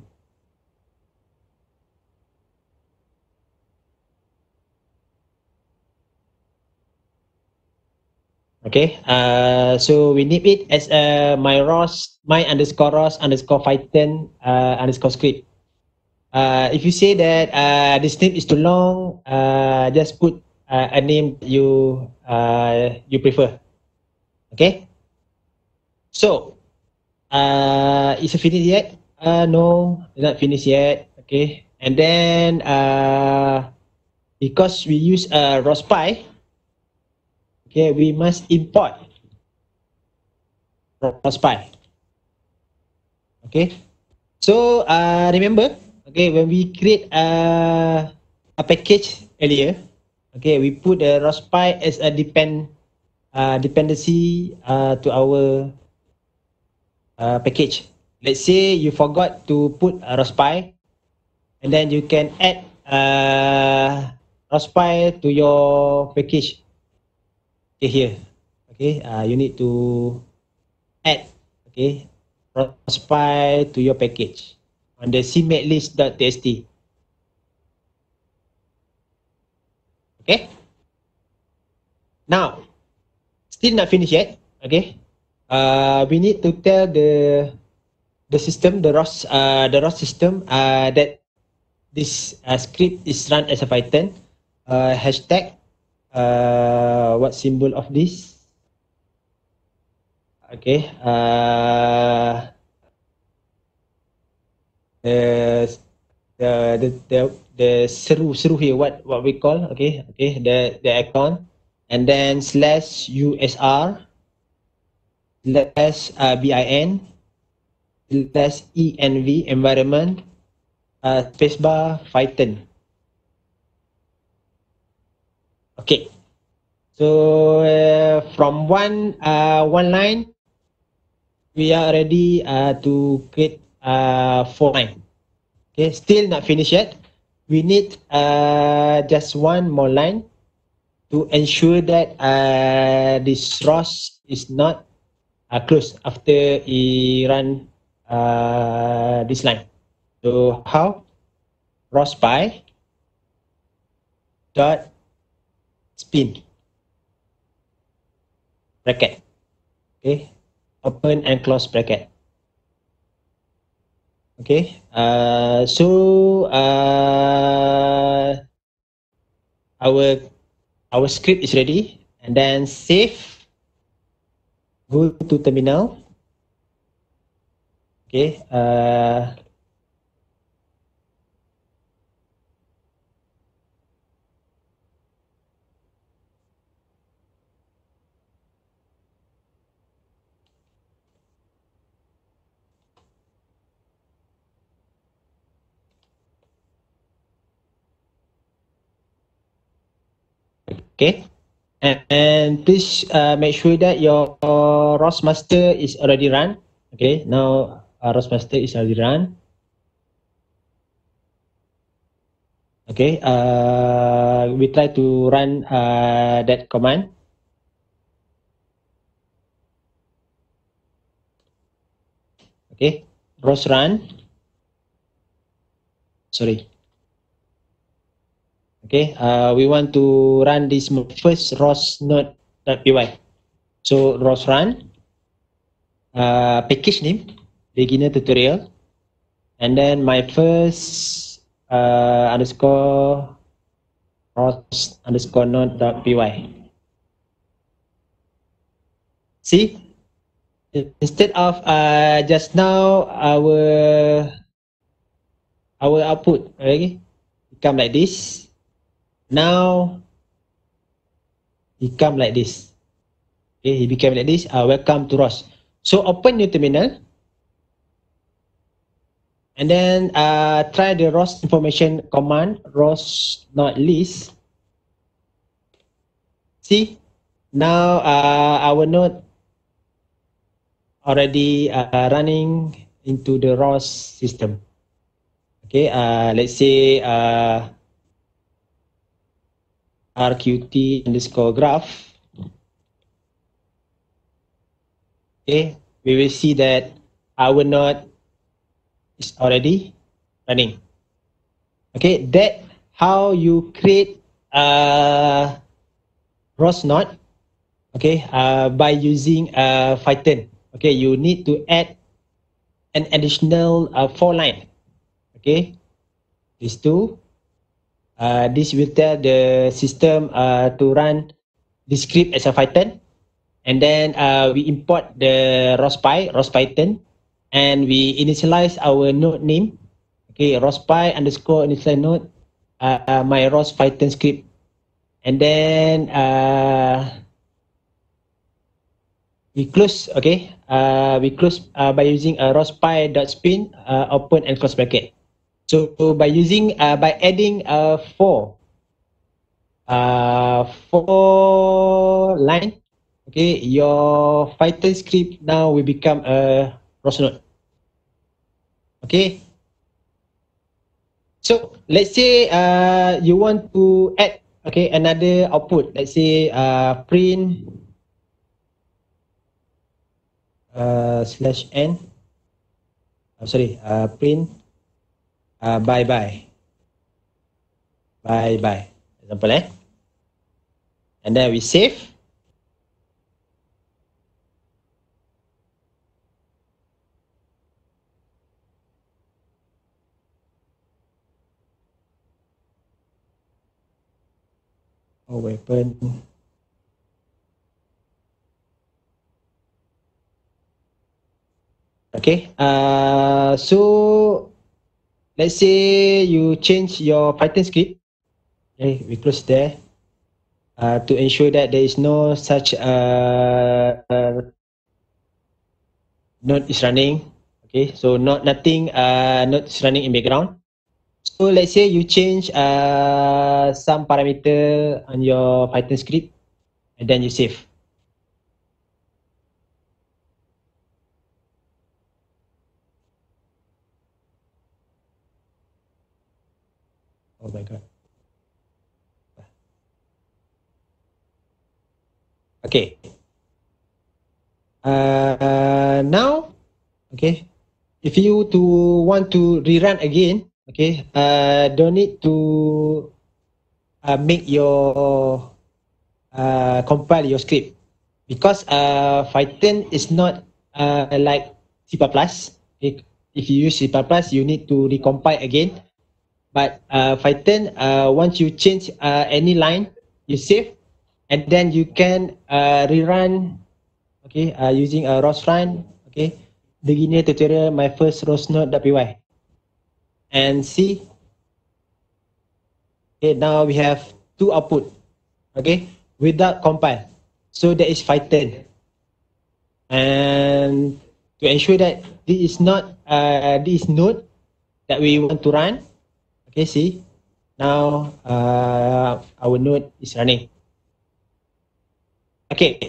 Speaker 1: Okay, so we name it as my underscore Ross underscore Python underscore script. If you say that this name is too long, just put a name you prefer. Okay, so is it finished yet? No, not finished yet. Okay, and then because we use Rospi, okay, we must import Rospi. Okay, so remember, okay, when we create a package earlier, okay, we put the Rospi as a dependency to our package. Let's say you forgot to put a Rospi, and then you can add Rospi to your package. Okay, here. Okay, you need to add, okay, Rospi to your package on the cmatlist.txt. Okay. Now, still not finished yet. Okay. We need to tell the system, the ROS system, that this script is run as a Python. Hashtag. What symbol of this? Okay. The the seru here, what we call, okay, the icon, and then slash usr slash bin slash env environment spacebar Python. Okay, so from one line we are ready to create 4 line. Okay, still not finished yet. We need just one more line to ensure that this ROS is not closed after he run this line. So how? ROS by dot spin bracket. Okay, open and close bracket. Okay, so our script is ready, and then save, go to terminal. Okay, okay, and please make sure that your ROS master is already run. Okay, now ROS master is already run. Okay, we try to run that command. Okay, ROS run. Sorry. Okay, we want to run this first ROS node.py. So ROS run, package name, beginner tutorial, and then my first underscore ROS underscore node.py. See, instead of just now our output, okay, become like this. Now become like this. Okay, he became like this. Welcome to ROS. So open new terminal, and then try the ROS information command, ROS not list. See, now our node already running into the ROS system. Okay, let's say rqt underscore graph. Okay, we will see that our node is already running. Okay, that how you create ROS node. Okay, by using Python. Okay, you need to add an additional 4 line. Okay, these two. This will tell the system to run the script as a Python, and then we import the ROS Python, and we initialize our node name. Okay, ROS_py underscore initialize node, my ROS Python script, and then we close. Okay, we close by using ROS_py.spin open and close bracket. So by using by adding 4 line, okay, your Python script now will become a ROS node. Okay, so let's say you want to add, okay, another output. Let's say print /n print bye bye example, and then we save. Weapon. Okay, so let's say you change your Python script. Okay, we close there to ensure that there is no such node is running. Okay, so nothing node is running in background. So let's say you change some parameter on your Python script, and then you save. Oh my god. Okay. Now, okay, if you want to rerun again, okay, don't need to make your compile your script, because Python is not like C++. If you use C++, you need to recompile again. But Python, once you change any line, you save, and then you can rerun, okay, using a ROS run, okay, beginner tutorial, my first ROS node.py, and see. Okay, now we have 2 output, okay, without compile. So that is Python. And to ensure that this is not this node that we want to run, okay, see, now our node is running. Okay,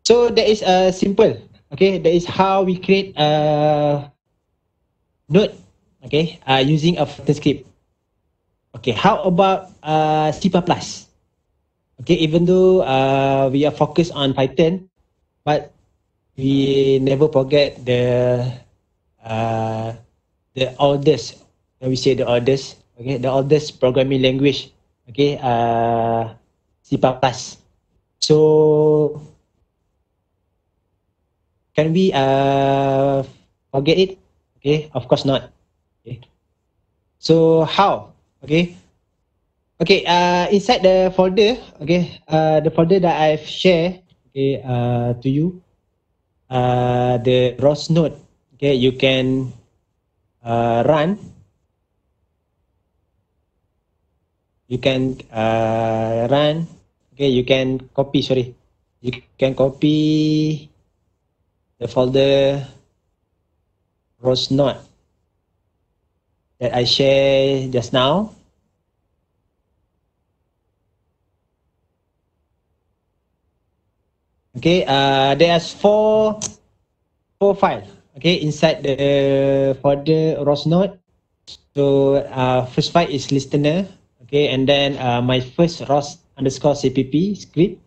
Speaker 1: so that is simple. Okay, that is how we create a node, okay, using a Python script. Okay, how about C++? Okay, even though we are focused on Python, but we never forget the oldest, we say the oldest, okay, the oldest programming language, okay, C++. So Can we forget it? Okay, of course not. Okay. So how? Okay. Okay, inside the folder, okay, the folder that I've shared, okay, to you, the ROS node, okay, you can run, okay, you can copy, sorry, you can copy the folder ROS node that I shared just now. Okay, there's four files, okay, inside the folder ROS node. So first file is listener, okay, and then my first ROS underscore CPP script,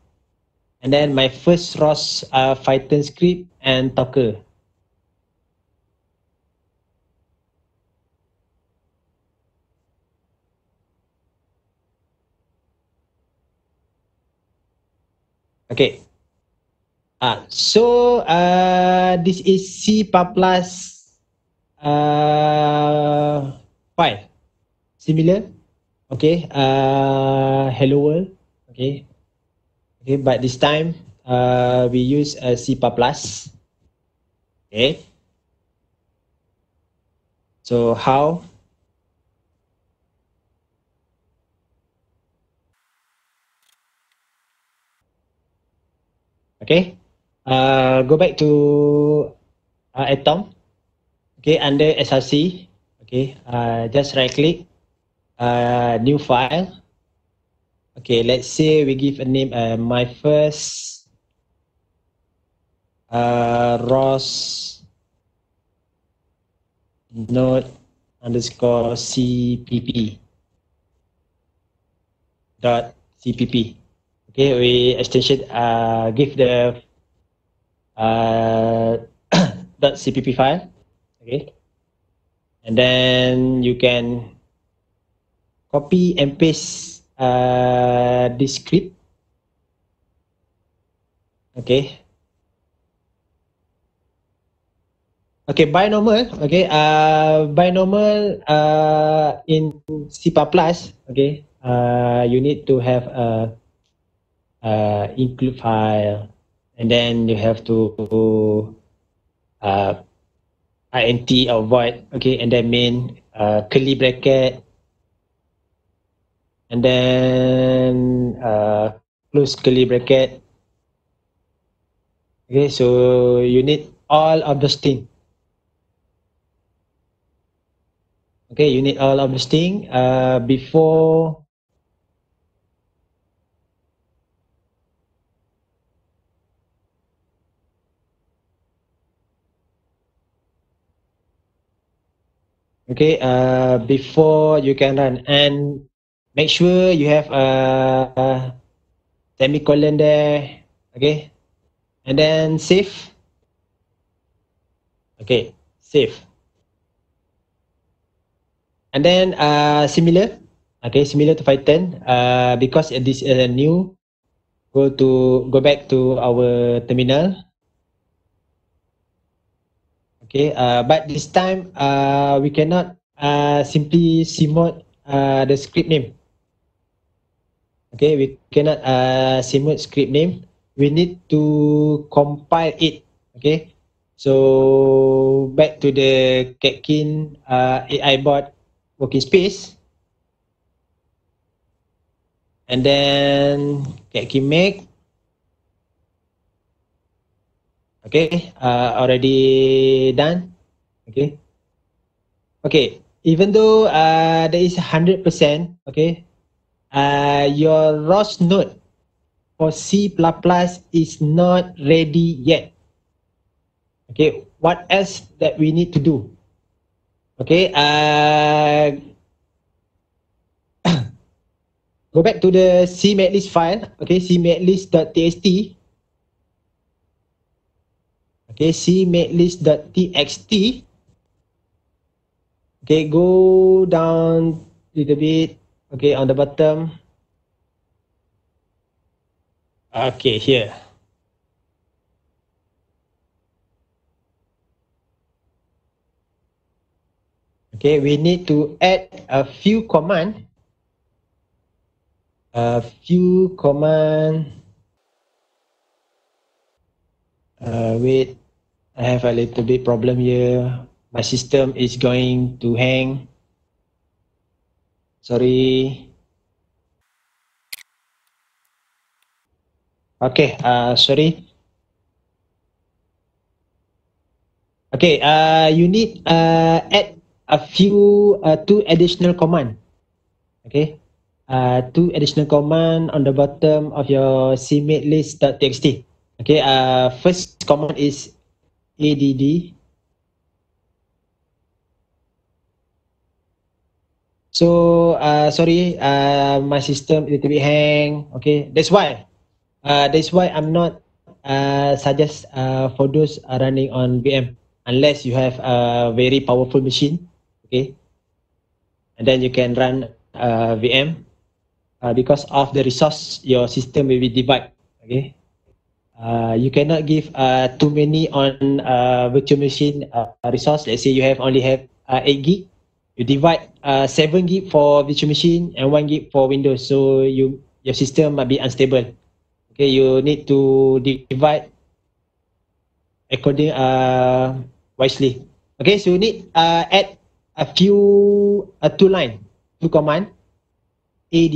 Speaker 1: and then my first ROS Python script and Docker. Okay. So this is C++ file. Similar. Okay. Hello world. Okay. Okay, but this time we use C++. Okay. So how? Okay. Go back to Atom. Okay, under SRC. Okay. Just right click. New file. Okay, let's say we give a name. My first ROS node underscore cpp dot cpp. Okay, we extension give the dot cpp file. Okay, and then you can copy and paste this script. Okay. Okay, binomial. Okay, binomial in C++. Okay, you need to have a include file, and then you have to int or void. Okay, and then main curly bracket, and then close curly bracket. Okay, so you need all of those things. Okay, you need all of those things before. Okay, before you can run, and make sure you have a semicolon there. Okay, and then save. Okay, save. And then similar. Okay, similar to Python. Because this is a new, go back to our terminal. Okay, but this time we cannot simply cmod the script name. Okay, we cannot cmod script name. We need to compile it. Okay, so back to the Catkin AI bot working space, and then Catkin make. Okay, already done. Okay. Okay, even though there is 100%, okay, your ROS node for C++ is not ready yet. Okay, what else that we need to do? Okay, go back to the cmatlist file. Okay, cmatlist.txt. Okay, cmatlist.txt. Okay, go down a little bit. Okay, on the bottom. Okay, here. Okay, we need to add a few command. Wait, I have a little bit problem here. My system is going to hang. Sorry. Okay, sorry. Okay, you need add a few two additional command. Okay, two additional command on the bottom of your cmate list.txt. Okay, first command is add. So sorry, my system a little bit hang. Okay, that's why I'm not suggest for those running on VM unless you have a very powerful machine. Okay, and then you can run VM because of the resource your system will be divided. Okay, you cannot give too many on virtual machine resource. Let's say you only have 8 gig. You divide 7 gig for virtual machine and 1 gig for Windows. So your system might be unstable. Okay, you need to divide according wisely. Okay, so you need add a few two command add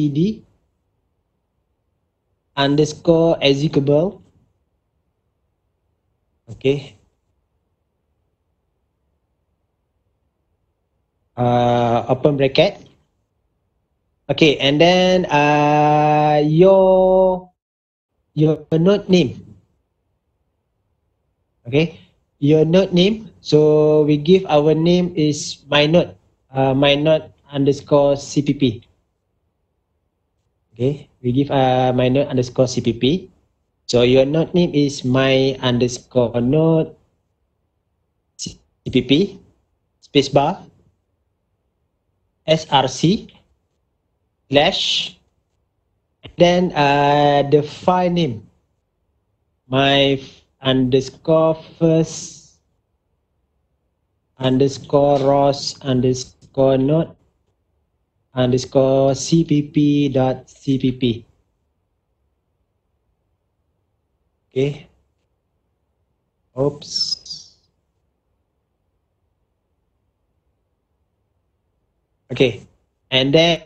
Speaker 1: underscore executable. Okay. Open bracket. Okay, and then your node name. Okay, your node name. So we give our name is my node underscore cpp. Okay, we give my node underscore cpp. So your node name is my underscore node cpp spacebar src slash, then the file name my underscore first underscore ross underscore node underscore cpp dot cpp. Okay. Oops. Okay. And then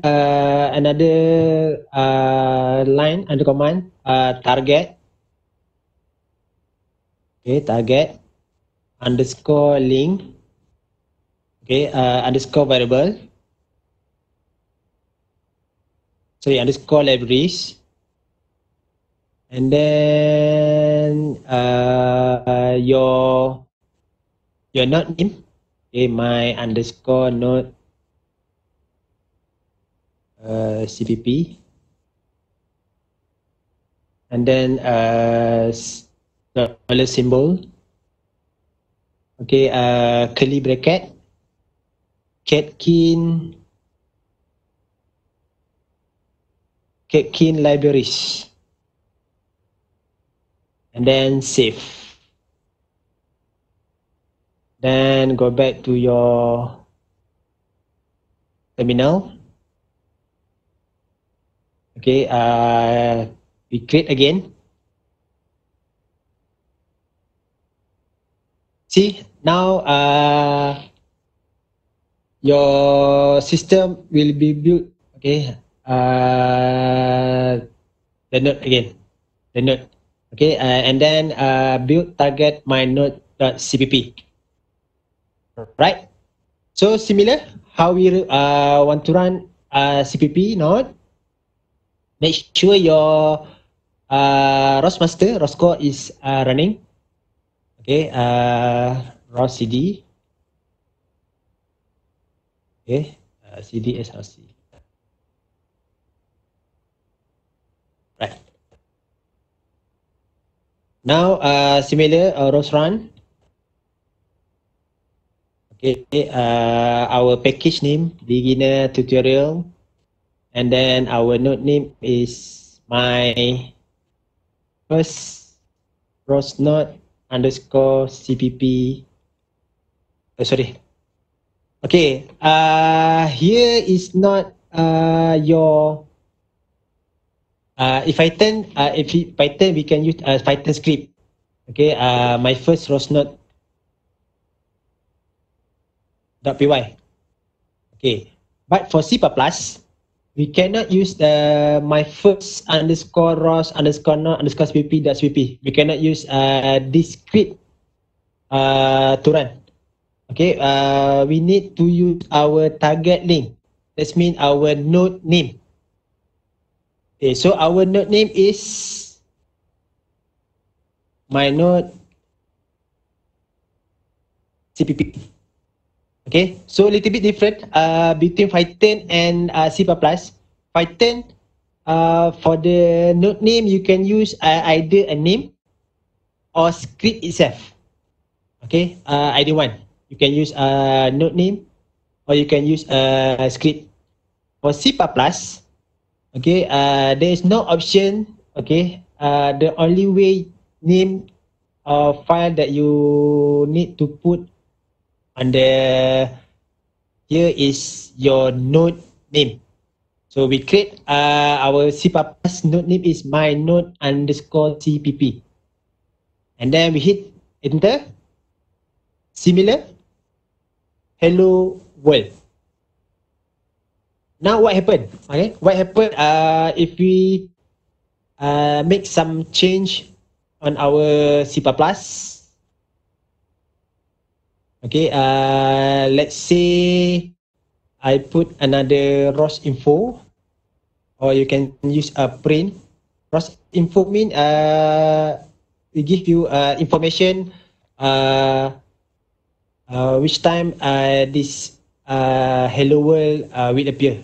Speaker 1: another line under command target. Okay, target underscore link. Okay, underscore variable. Sorry, underscore libraries. And then your node name. Okay, my underscore node cpp. And then dollar symbol. Okay, curly bracket. Catkin libraries. And then save. Then go back to your terminal. Okay, we create again. See, now your system will be built. Okay, the node again, the node. Okay, and then build target my node.cpp. Right. So similar, how we want to run CPP node. Make sure your ROS master, ROS core is running. Okay, ROS CD. Okay, CD SRC. Right. Now, similar ROS run. Okay, our package name beginner tutorial, and then our node name is my first ROS node underscore CPP. Sorry, Okay, here is not your if Python we can use Python script. Okay, my first rosnode .py. Okay, but for C++, we cannot use the my first underscore ros underscore not underscore cpp dot cpp. We cannot use this script to run. Okay, we need to use our target link. That means our node name. Okay, so our node name is my node cpp. Okay, so a little bit different between Python and C++. Python, for the node name, you can use either a name or script itself. Okay, either one. You can use a node name or you can use a script. For C++, okay, there is no option. Okay, the only way name or file that you need to put on the here is your node name. So we create our C++ node name is my node underscore cpp, and then we hit enter. Similar, hello world. Now what happened? Okay, what happened if we make some change on our C++? Okay, let's say I put another ROS info, or you can use a print. ROS info mean we give you information which time this hello world will appear.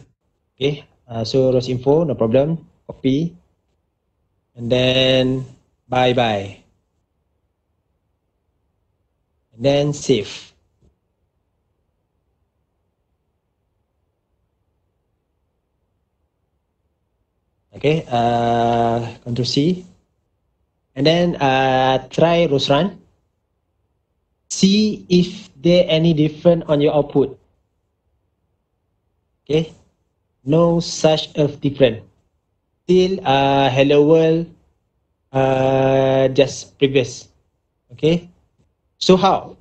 Speaker 1: Okay, so ROS info, no problem. Copy, and then bye bye, and then save. Okay, Control C, and then try ROS run. See if there any different on your output. Okay, no such of different. Still hello world just previous. Okay, so how?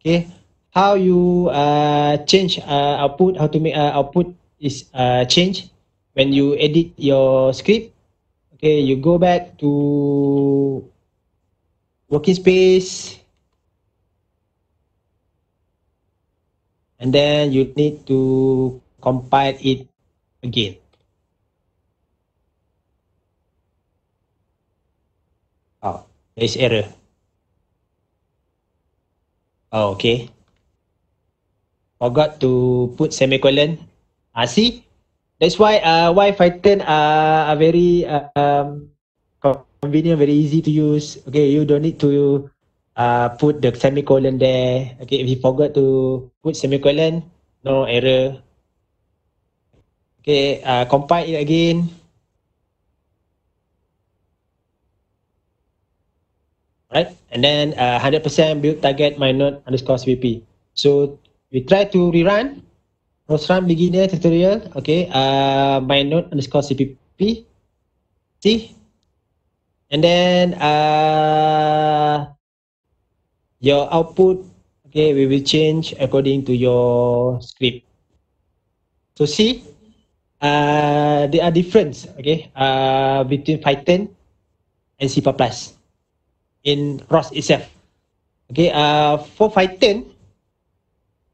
Speaker 1: Okay, how you change output? How to make output is change when you edit your script. Okay, you go back to working space, and then you need to compile it again. Oh, there is error. Oh, okay. Forgot to put semicolon. See, that's why Python are very convenient, very easy to use. Okay, you don't need to put the semicolon there. Okay, if you forgot to put semicolon, no error. Okay, compile it again. Right, and then 100% build target my node underscore cpp. So we try to rerun. ROS run beginner tutorial. Okay, my node underscore cpp. See, and then your output, okay, we will change according to your script. So see, there are difference, okay, between Python and C++ in ROS itself. Okay, for Python,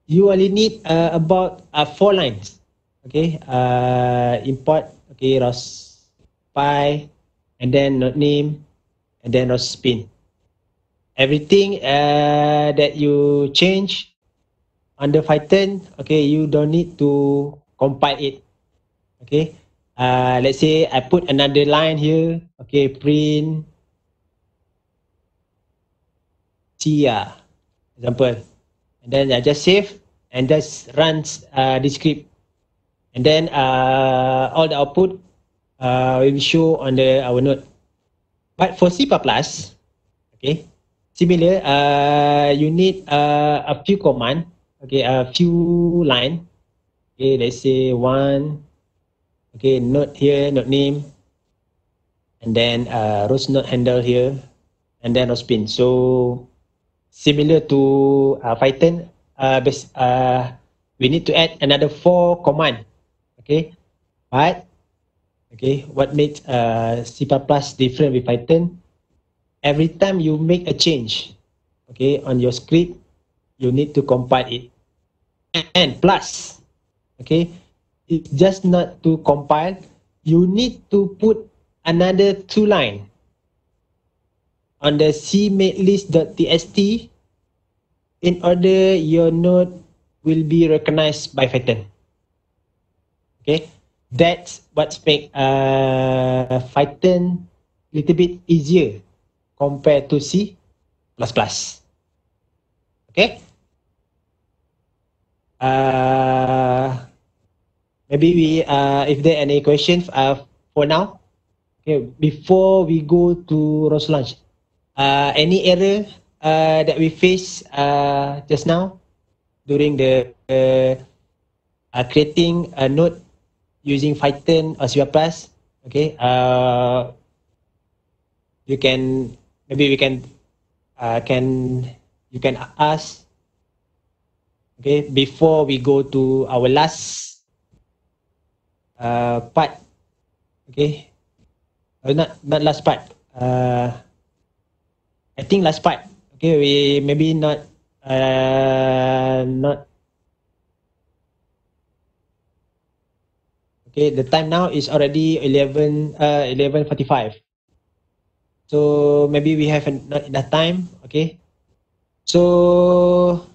Speaker 1: you only need about 4 lines. Okay, import, okay, ROS py, and then node name, and then ROS spin. Everything that you change under Python, okay, you don't need to compile it. Okay, let's say I put another line here. Okay, print Cia, example, and then I just save and just runs the script, and then all the output will show on our node. But for C++, okay, similar, you need a few commands. okay, a few line. Okay, let's say one. Okay, note here, note name, and then rows not handle here, and then rows pin. So similar to Python, we need to add another 4 command. Okay, but okay, what makes C++ different with Python? Every time you make a change, okay, on your script, you need to compile it. And plus, okay, it's just not to compile, you need to put another 2 line on the cmadelist.txt in order your node will be recognized by Python. Okay, that's what makes Python a little bit easier compared to C++. Okay. Maybe if there are any questions for now. Okay, before we go to Rose Launch, any error that we face just now during the creating a node using Python or C++? Okay, you can maybe we can you can ask. Okay, before we go to our last part. Okay, not last part. I think last part. Okay, we maybe not. Okay, the time now is already 11:45. So maybe we have not enough time. Okay, so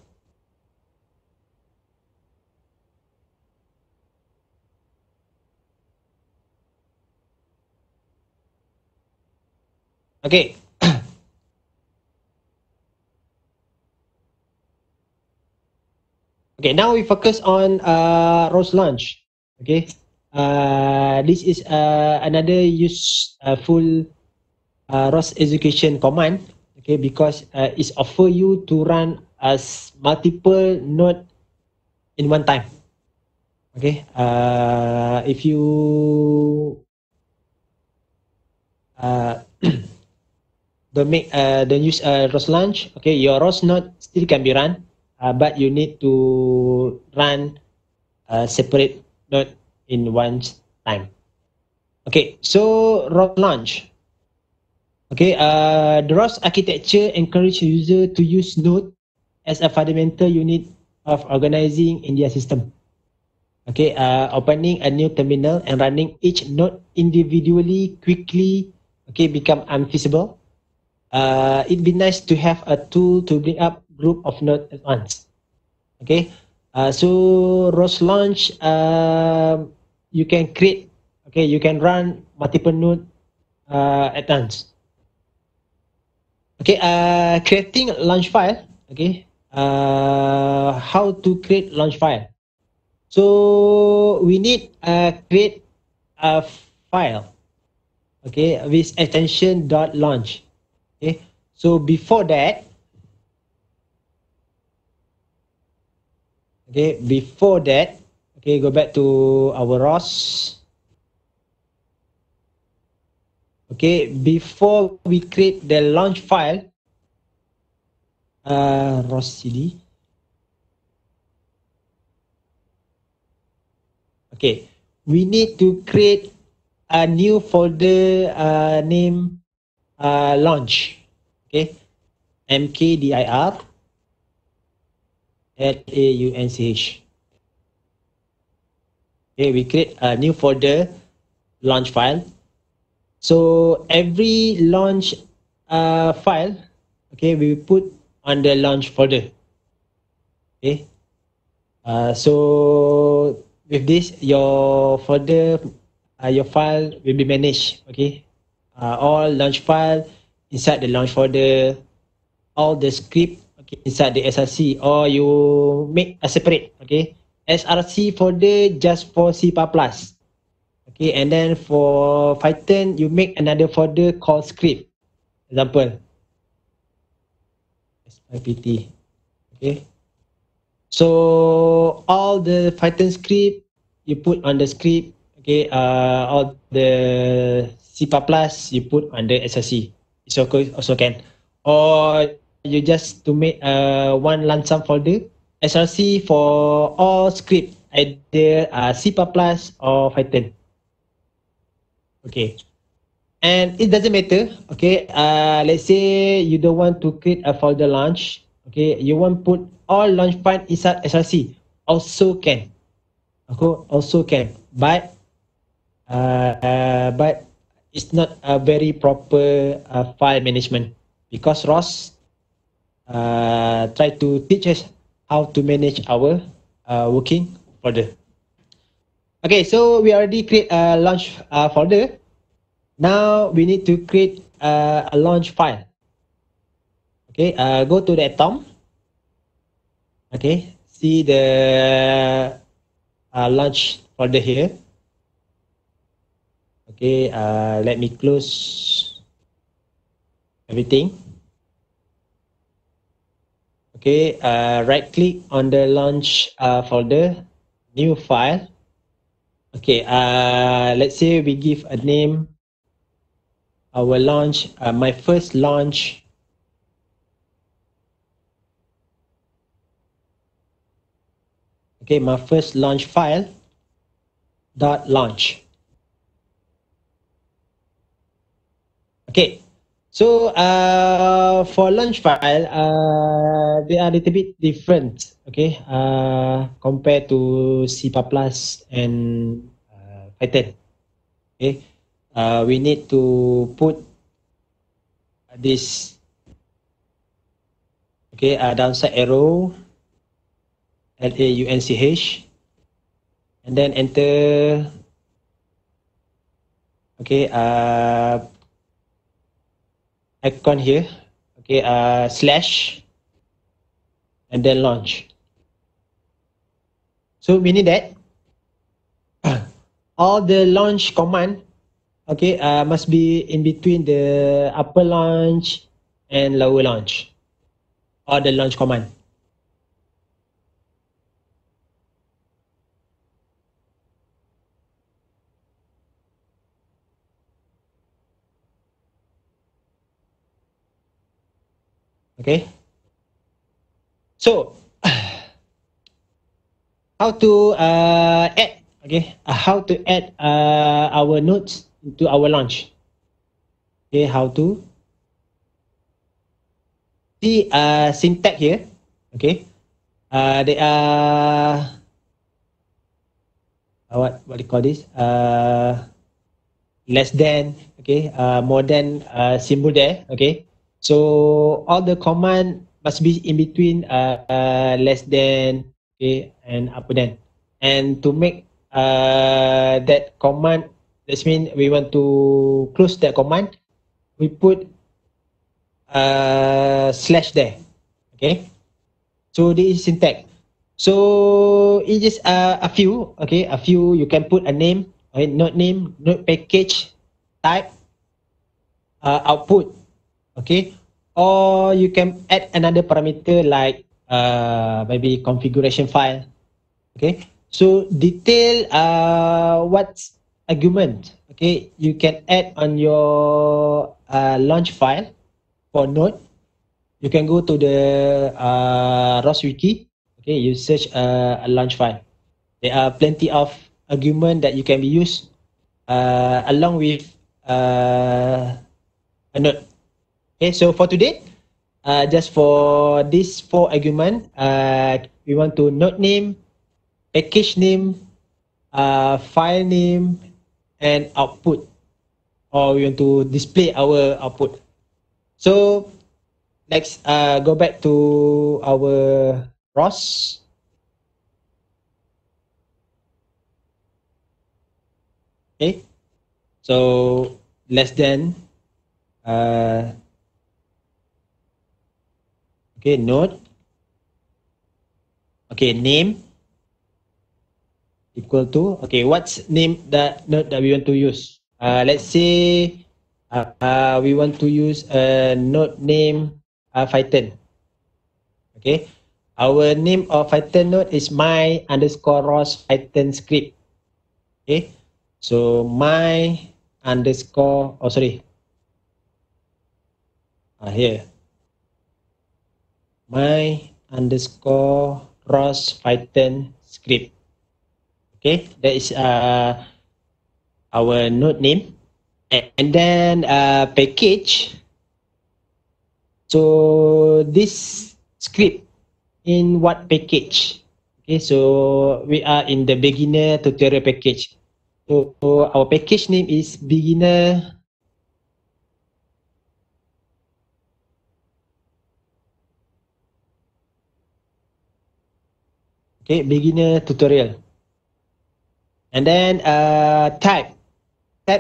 Speaker 1: okay. Okay, now we focus on Rose Launch. Okay, this is another useful ROS execution command. Okay, because it's offer you to run as multiple node in one time. Okay, if you don't use ROS launch, okay, your ROS node still can be run, but you need to run separate node in one time. Okay, so ROS launch. Okay, the ROS architecture encourages user to use node as a fundamental unit of organizing in their system. Okay, opening a new terminal and running each node individually quickly, okay, become unfeasible. It'd be nice to have a tool to bring up group of nodes at once. Okay, so ROS launch, you can create, okay, you can run multiple nodes at once. Okay, creating launch file. Okay, how to create launch file? So we need create a file. Okay, with extension .launch. Okay, so before that, okay, go back to our ROS. Okay, before we create the launch file, ROS cd. Okay, we need to create a new folder name launch. Okay, mkdir launch. Okay, we create a new folder launch file. So every launch file, okay, we put on the launch folder. Okay, so with this, your folder, your file will be managed. Okay, all launch file inside the launch folder, all the script, okay, inside the src, or you make a separate, okay, src folder just for C++. Okay, and then for Python, you make another folder called script. Example, SIPT. Okay, So all the Python script you put on the script, okay, all the C++ you put on the SRC. It's also can. Or you just to make one lump sum folder, SRC for all script, either C++ or Python. Okay. And it doesn't matter, okay, let's say you don't want to create a folder launch, okay, you want put all launch file inside SRC, also can, okay, also can, but it's not a very proper file management, because Ross try to teach us how to manage our working folder. Okay, so we already create a launch folder. Now we need to create a launch file. Okay, go to the atom. Okay, see the launch folder here. Okay, let me close everything. Okay, right click on the launch folder, new file. Okay, let's say we give a name, our launch, my first launch. Okay, my first launch file dot launch. Okay, so for launch file, they are a little bit different. Okay, compared to C++ and Python. Okay, we need to put this. Okay, downside arrow, LAUNCH, and then enter. Okay, icon here. Okay, slash, and then launch. So meaning that all the launch command, okay, must be in between the upper launch and lower launch, or the launch command. Okay, so how to add, okay, how to add our nodes into our launch. Okay, how to see syntax here. Okay, they are what do you call this, less than, okay, more than symbol there. Okay, so all the command must be in between less than, okay, and upper than. And to make that command, that means we want to close that command, we put slash there. Okay, so this is syntax. So it is a few, okay, a few. You can put a name, okay, node name, node package, type, output, okay, or you can add another parameter like maybe configuration file. Okay, so detail what argument, okay, you can add on your launch file for node. You can go to the ROS wiki. Okay, you search a launch file. There are plenty of argument that you can be used along with a node. Okay, so for today, just for this 4 argument, we want to node name, package name, file name, and output, or we want to display our output. So let's go back to our ROS. Okay, so less than okay, node, okay, name equal to, okay, what's name that node that we want to use. Let's say we want to use a node name Python. Okay, Our name of Python node is my underscore Ross Python script. Okay, so my underscore, oh sorry, here, my underscore Ross Python script. Okay, that is our node name. And then package. So this script in what package? Okay, so we are in the beginner tutorial package. So our package name is beginner. Okay, beginner tutorial. And then type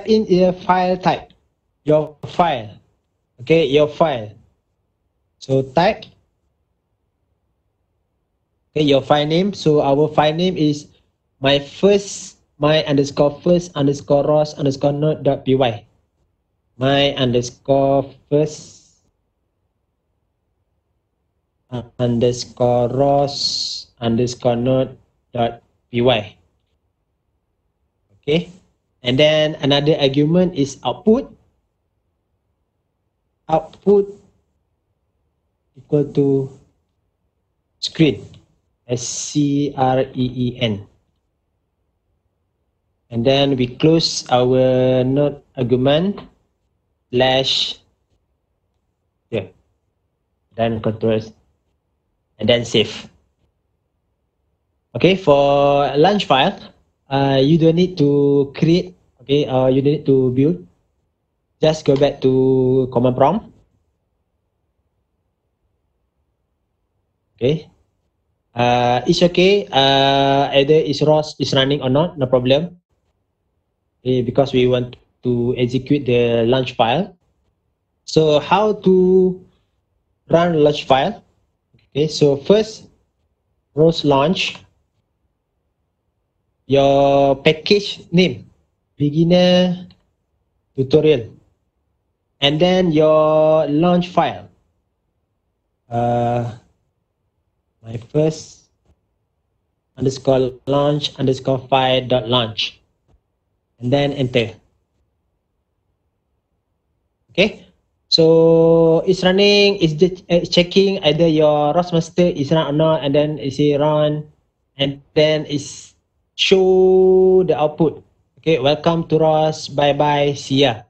Speaker 1: in your file type, your file. Okay, your file. So type, okay, your file name. So our file name is my underscore first underscore Ross underscore node dot py. My underscore first underscore Ross underscore node dot py. Okay, and then another argument is output equal to screen, screen. And then we close our node argument slash, yeah, then control and then save. Okay, for launch file, you don't need to create, okay, you don't need to build. Just go back to command prompt. Okay, it's okay, either is ROS is running or not, no problem. Okay, because we want to execute the launch file. So how to run launch file? Okay, so first, ROS launch, your package name, beginner tutorial, and then your launch file. My first underscore launch underscore file dot launch, and then enter. Okay, so it's running, it's checking either your ROS master is run or not, and then it's run, and then it's show the output. Okay, welcome to ROS, bye bye, see ya.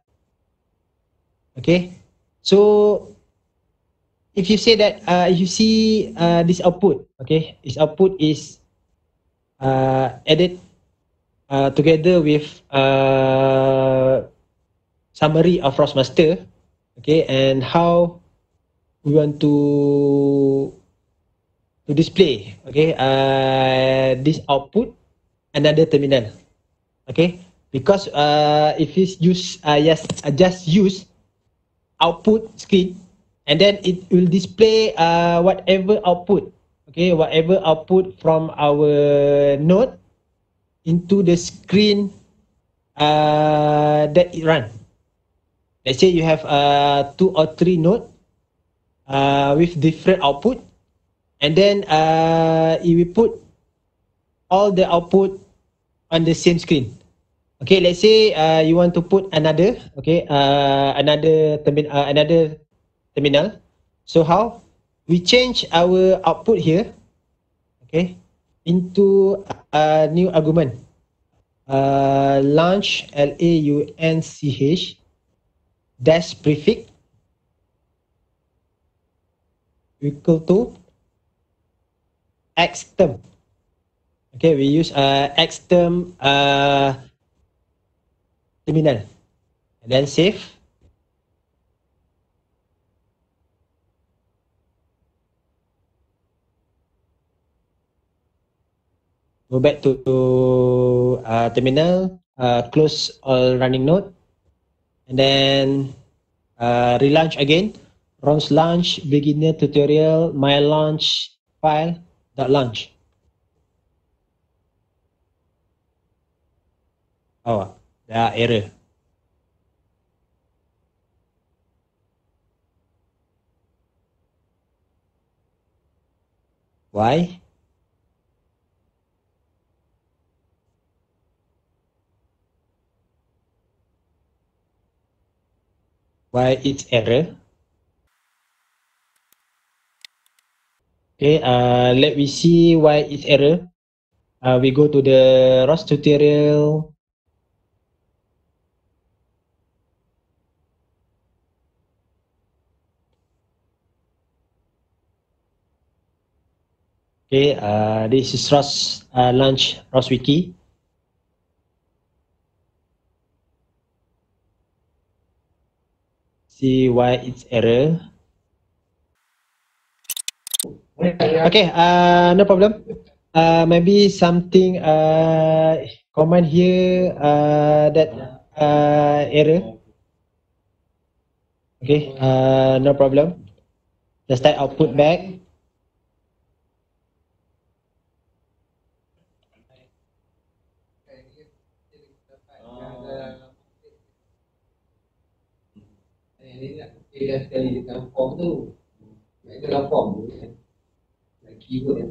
Speaker 1: Okay, so if you say that you see this output, okay, this output is added together with summary of ROS master, okay, and how we want to display, okay, this output another terminal, okay, because if you use yes, just use output screen, and then it will display whatever output, okay, whatever output from our node into the screen that it run. Let's say you have 2 or 3 node with different output, and then you will put all the output on the same screen. Okay, let's say you want to put another, okay, another terminal. So how we change our output here, okay, into a new argument, launch launch dash prefix equal to xterm. Okay, we use xterm terminal, and then save. Go back to terminal, close all running node, and then relaunch again. ROS launch beginner tutorial my launch file dot launch. Oh, there are error. Why? Why it's error? Okay, let me see why it's error. We go to the ROS tutorial. Okay, this is ROS launch ROS wiki. See why it's error. Okay, no problem. Maybe something comment here that error. Okay, no problem. Just type output back.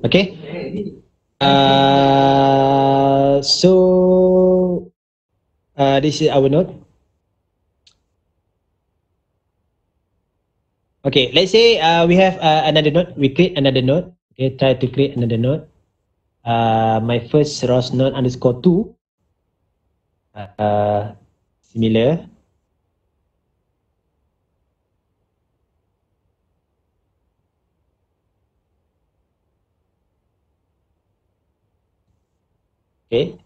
Speaker 1: Okay. So this is our node. Okay, let's say we have another node. We create another node. Okay, try to create another node. My first ROS node underscore 2. Similar. Okay.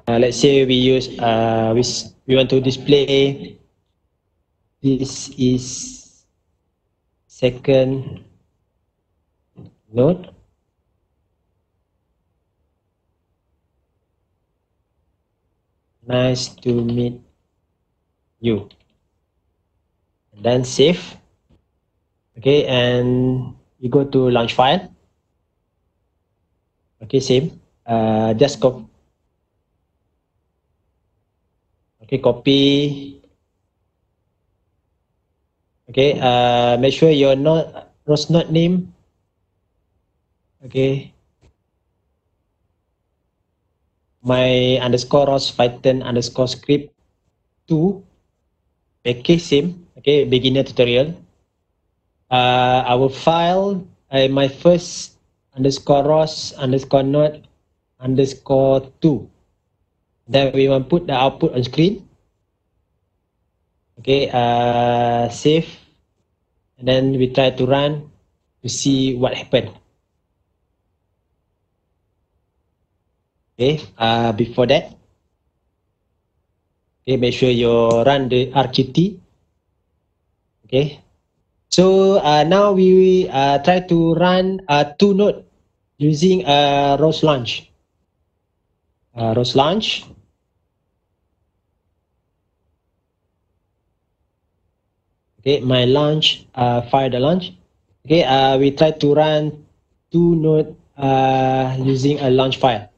Speaker 1: Let's say we use we want to display this is second node. Nice to meet you. Then save. Okay, and you go to launch file. Okay, same. Just copy. Okay, copy. Okay, make sure your node ROS node name. Okay. My underscore ROS Python underscore script 2. Okay, same. Okay, beginner tutorial. Our file, my first underscore ROS underscore node underscore 2. Then we want to put the output on screen. Okay, save. And then we try to run to see what happened. Okay, before that, okay, make sure you run the RQT. Okay, so now we try to run two node using ROS launch. ROS launch. Okay, my launch, fire the launch. Okay, we try to run two node using a launch file.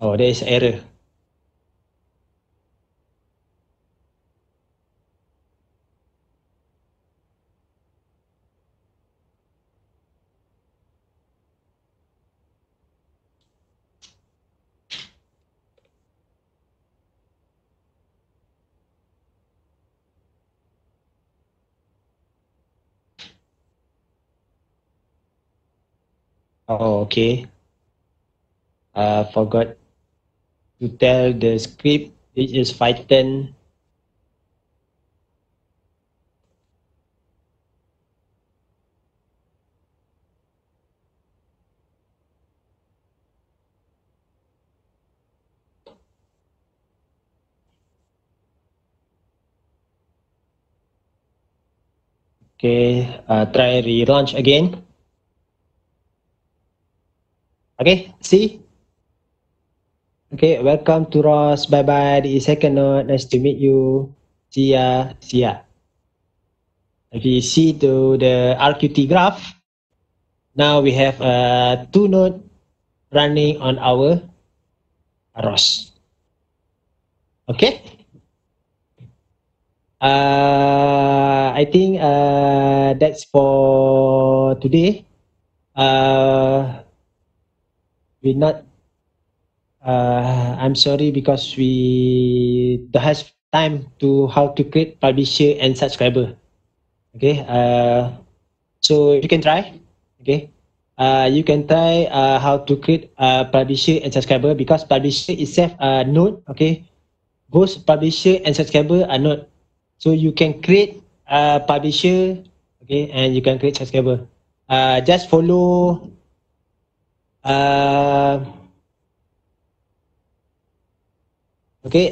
Speaker 1: Oh, there is error. Oh, okay. Forgot to tell the script. This is Python. Okay, try relaunch again. Okay, see? Okay, welcome to ROS. Bye bye. This is second node. Nice to meet you. See ya. See ya. If you see to the RQT graph, now we have two node running on our ROS. Okay. I I think that's for today. We not. I'm sorry because we don't have time to how to create publisher and subscriber. Okay. So you can try. Okay. You can try how to create publisher and subscriber because publisher itself node. Okay. Both publisher and subscriber are node. So you can create publisher, okay, and you can create subscriber. Just follow. Okay.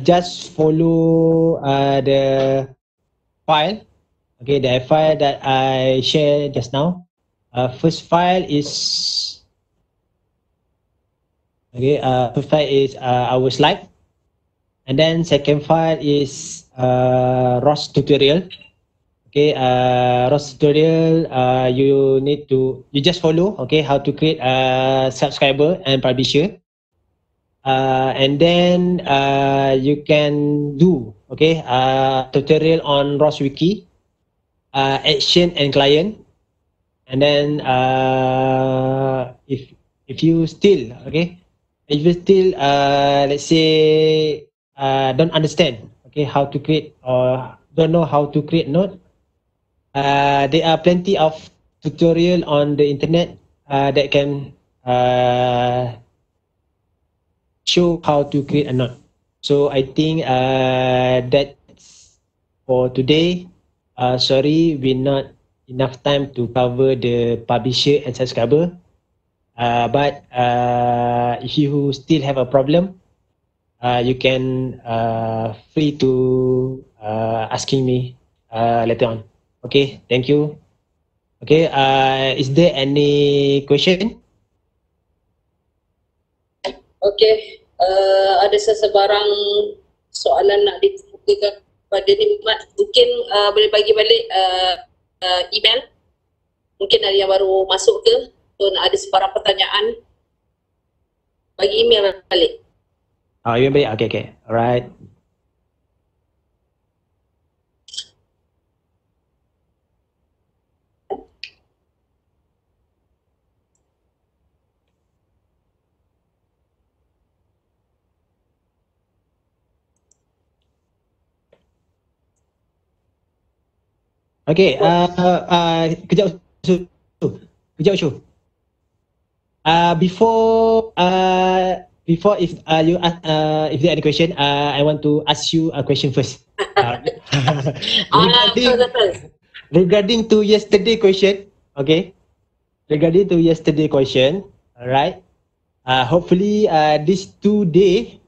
Speaker 1: Just follow the file. Okay, the file that I shared just now. First file is okay. First file is our slide, and then second file is ROS tutorial. Okay, ROS tutorial. You just follow. Okay, how to create a subscriber and publisher. And then you can do tutorial on ROS wiki, action and client. And then if you still let's say don't understand how to create or don't know how to create node, there are plenty of tutorial on the internet that can show how to create a node. So I think that's for today. Sorry, we not enough time to cover the publisher and subscriber. But if you still have a problem, you can free to asking me later on. Okay, thank you. Okay, is there any question?
Speaker 2: Okay, ada sesebarang soalan nak dikemukakan pada Nikmat. Mungkin boleh bagi balik email. Mungkin ada yang baru masuk ke, so nak ada sebarang pertanyaan, bagi email balik.
Speaker 1: Oh, email balik. Okay, alright. Okay, kejap Shu. Before if you ask if there any question, I want to ask you a question first. Regarding to yesterday question, okay. Regarding to yesterday question, alright. Hopefully this today,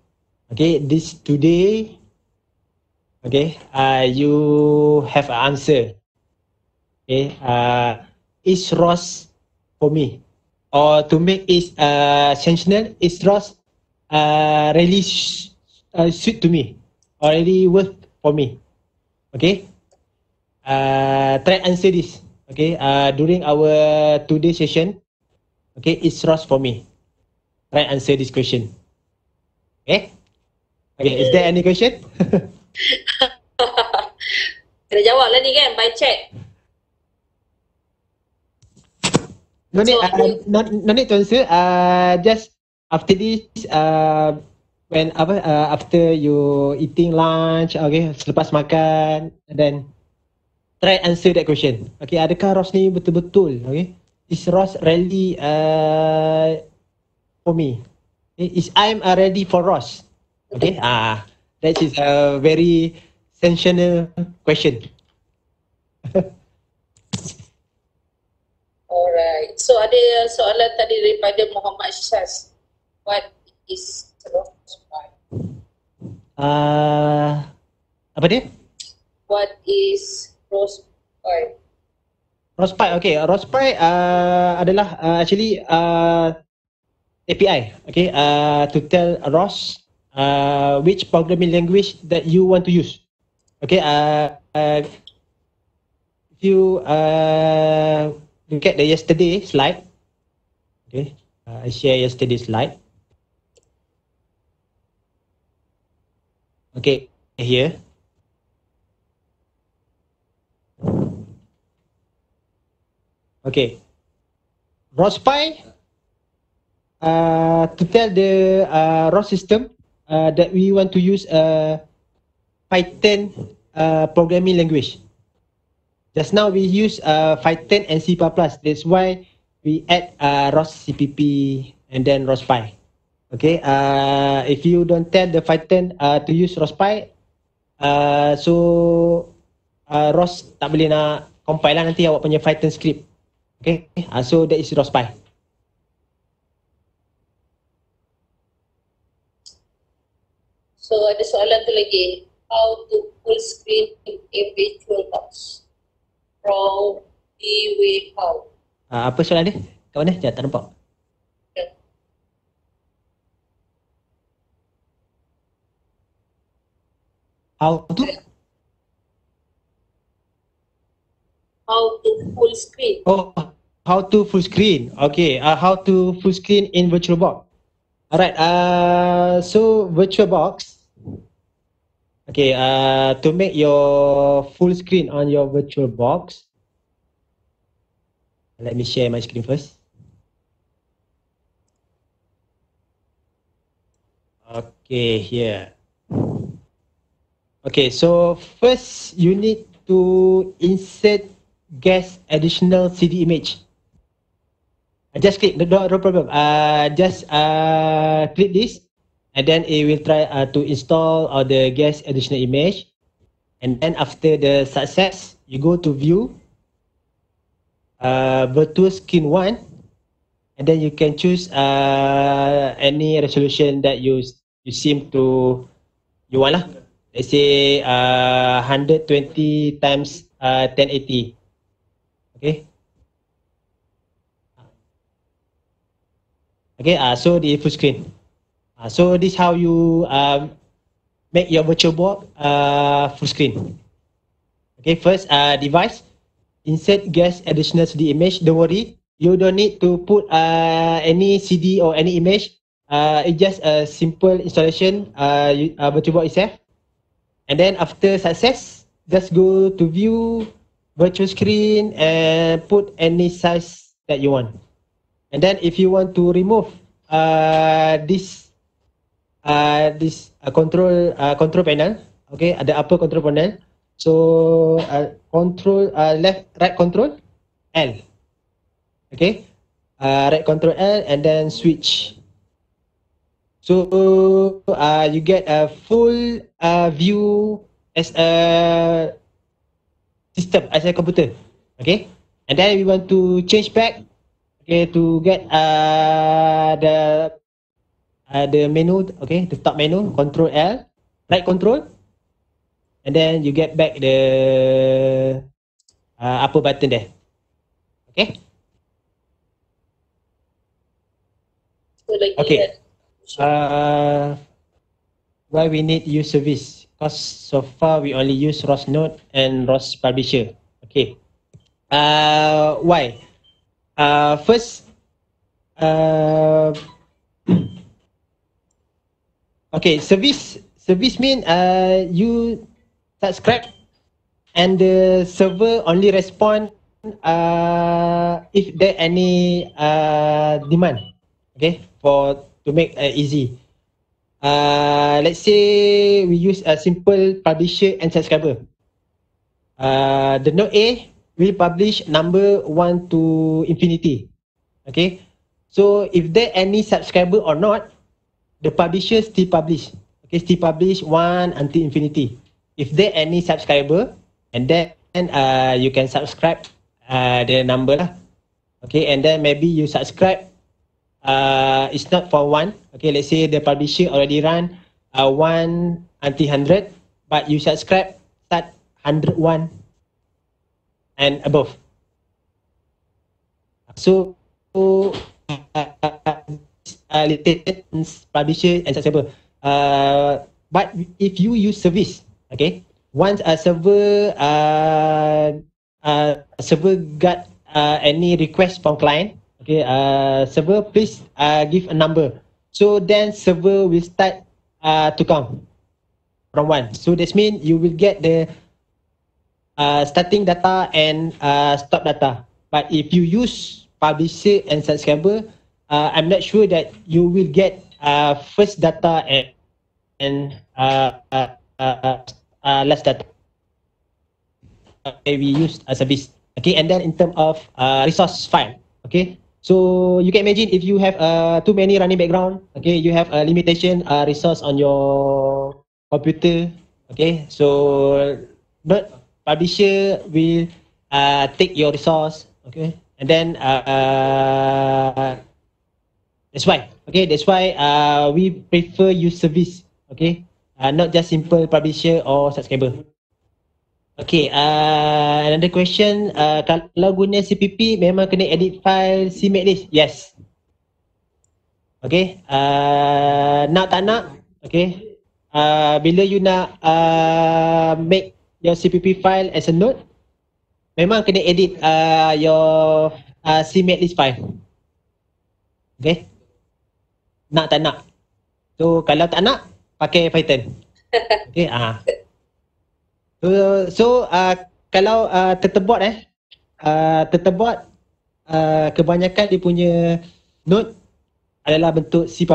Speaker 1: you have an answer. Okay, is ROS for me, or to make it sensational, is ROS really suit to me, or really worth for me? Okay, try answer this. Okay, during our today session, okay, is ROS for me? Try answer this question. Okay, is there any question?
Speaker 2: Kena jawab lah ni kan, by chat.
Speaker 1: No need to answer. Just after this, when after you eating lunch, okay, selepas makan, and then try answer that question. Okay, adakah ROS ni betul-betul? Okay, is ROS really for me? Is I'm ready for ROS? Okay, that is a very sensational question.
Speaker 2: Alright, so ada soalan tadi daripada Muhammad Syaz. What is ROS Pi?
Speaker 1: Apa dia?
Speaker 2: What is ROS Pi?
Speaker 1: ROS Pi, okay. ROS Pi adalah actually API, okay, to tell ROS which programming language that you want to use. Okay, if you look at the yesterday slide, okay, I share yesterday slide. Okay, here. Okay. ROS-Pi, to tell the ROS system that we want to use Python programming language. Just now we use Python and C++. That's why we add ROS CPP and then ROS-Pi. Okay. If you don't tell the Python to use ROS-Pi, so ROS tak boleh nak compile lah nanti awak punya Python script. Okay. So that is ROS-Pi.
Speaker 2: So ada soalan tu lagi. How to full screen in VirtualBox? From the how?
Speaker 1: Apa soalan dia? Kat mana? Sekejap, tak nampak. How to?
Speaker 2: How to full screen?
Speaker 1: Oh, how to full screen? Okay. How to full screen in VirtualBox? Alright. So VirtualBox. Okay. To make your full screen on your VirtualBox, let me share my screen first. Okay, here. Okay, so first you need to insert guest additional CD image. Just click, no problem. Just click this, and then it will try to install the guest additional image. And then after the success, you go to view, virtual screen 1, and then you can choose any resolution that you seem to you want lah. Let's say 120 times 1080. Okay. Okay. So the full screen. So this how you make your VirtualBox full screen. Okay. First, device, insert guest additional CD image. Don't worry, you don't need to put any CD or any image. It's just a simple installation. VirtualBox itself. And then after success, just go to view virtual screen and put any size that you want. And then if you want to remove this control panel, okay, the upper control panel. So control right control L, okay, right control L and then switch. So you get a full view as a system, as a computer. Okay, and then we want to change back, okay, to get the menu, okay, the top menu, control L, right control, and then you get back the upper button there. Okay. Okay. Why we need use service? Because so far we only use ROS Node and ROS Publisher. Okay. Why? First, okay, service mean you subscribe and the server only respond if there any demand. Okay, to make easy. Let's say we use a simple publisher and subscriber. The node A will publish number 1 to infinity. Okay, so if there any subscriber or not, the publisher still publish. Okay, still publish 1 until infinity. If there any subscriber, and then you can subscribe the number lah. Okay, and then maybe you subscribe. It's not for 1. Okay, let's say the publisher already run 1 until 100, but you subscribe start 101 and above. So publisher and subscriber. But if you use service, okay, once a server got any request from client, okay, server please give a number. So then server will start to count from 1. So this means you will get the starting data and stop data. But if you use publisher and subscriber, I'm not sure that you will get first data and last data. We use a service. Okay, and then in terms of resource file. Okay, so you can imagine if you have too many running background. Okay, you have a limitation resource on your computer. Okay, so not publisher will take your resource. Okay, and then that's why. Okay, that's why we prefer use service. Okay, not just simple publisher or subscriber. Okay, another question. Kalau guna CPP memang kena edit file CMake list? Yes. Okay, nak tak nak? Okay, bila you nak make your CPP file as a node, memang kena edit your CMake list file. Okay, nak tak nak? So kalau tak nak, pakai Python. Okay, So kalau tertebot tertebot kebanyakan dia punya node adalah bentuk C++.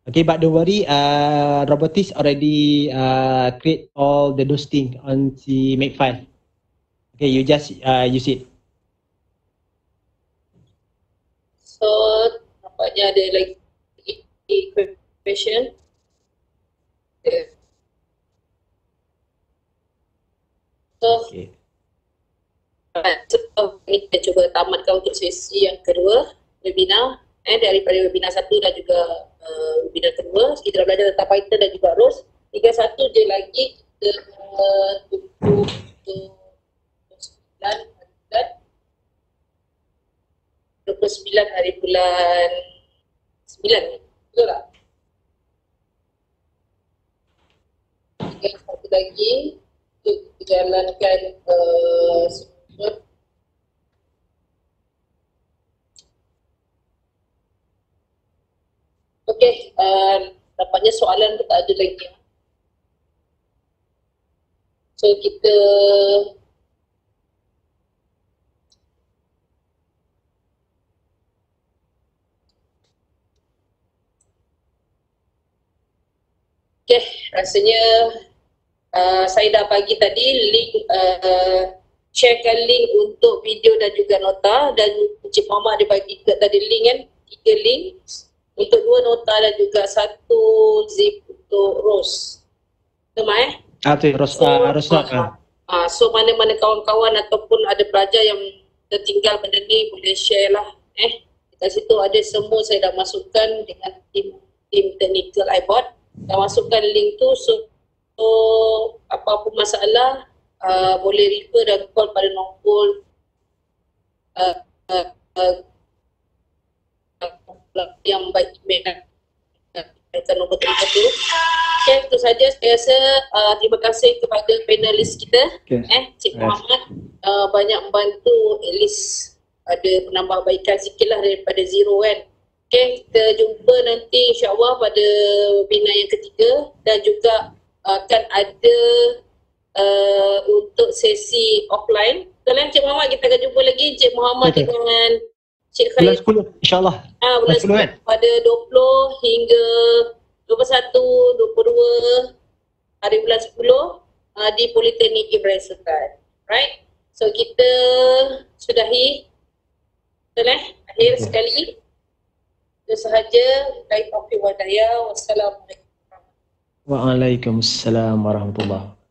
Speaker 1: Okay, but don't worry, robotics already create all those things on the makefile. Okay, you just use it.
Speaker 2: So nampaknya ada lagi question. So, kita cuba tamatkan untuk sesi yang kedua webinar daripada webinar 1 dan juga webinar kedua. Kita dah belajar tentang Python dan juga ROS. Tinggal satu je lagi, kita tunggu 29 hari bulan 9, betul tak? Tinggal satu lagi untuk jalankan Okey, nampaknya soalan tu tak ada lagi. So kita rasanya saya dah bagi tadi link, sharekan link untuk video dan juga nota, dan Encik Muhammad ada bagi juga tadi link kan, 3 link untuk 2 nota dan juga 1 zip untuk ROS. Betul Mai?
Speaker 1: ROS.
Speaker 2: So mana-mana kawan-kawan ataupun ada pelajar yang tertinggal benda ni boleh share lah. Kat situ ada semua, saya dah masukkan dengan tim technical iBot. Dah masukkan link tu, so apa-apa masalah boleh refer dan call pada nombor yang baik email dan nombor telefon tu. Okay, itu saja. Saya rasa terima kasih kepada panelis kita, Cik Muhammad, banyak membantu, at least ada penambahbaikan sikit lah daripada zero kan. Okay, kita jumpa nanti insyaAllah pada webinar yang ketiga, dan juga akan ada untuk sesi offline. Betul Cik Muhammad, kita akan jumpa lagi Cik Muhammad dengan Cik Khair.
Speaker 1: Bulan 10 insyaAllah.
Speaker 2: Bulan 10 kan? Pada 20 hingga 21, 22 hari bulan 10 di Politeknik Ibrahim Sultan. Right? So kita sudahi. Betul akhir sekali. Itu sahaja. Wassalamualaikum.
Speaker 1: Waalaikumsalam warahmatullahi.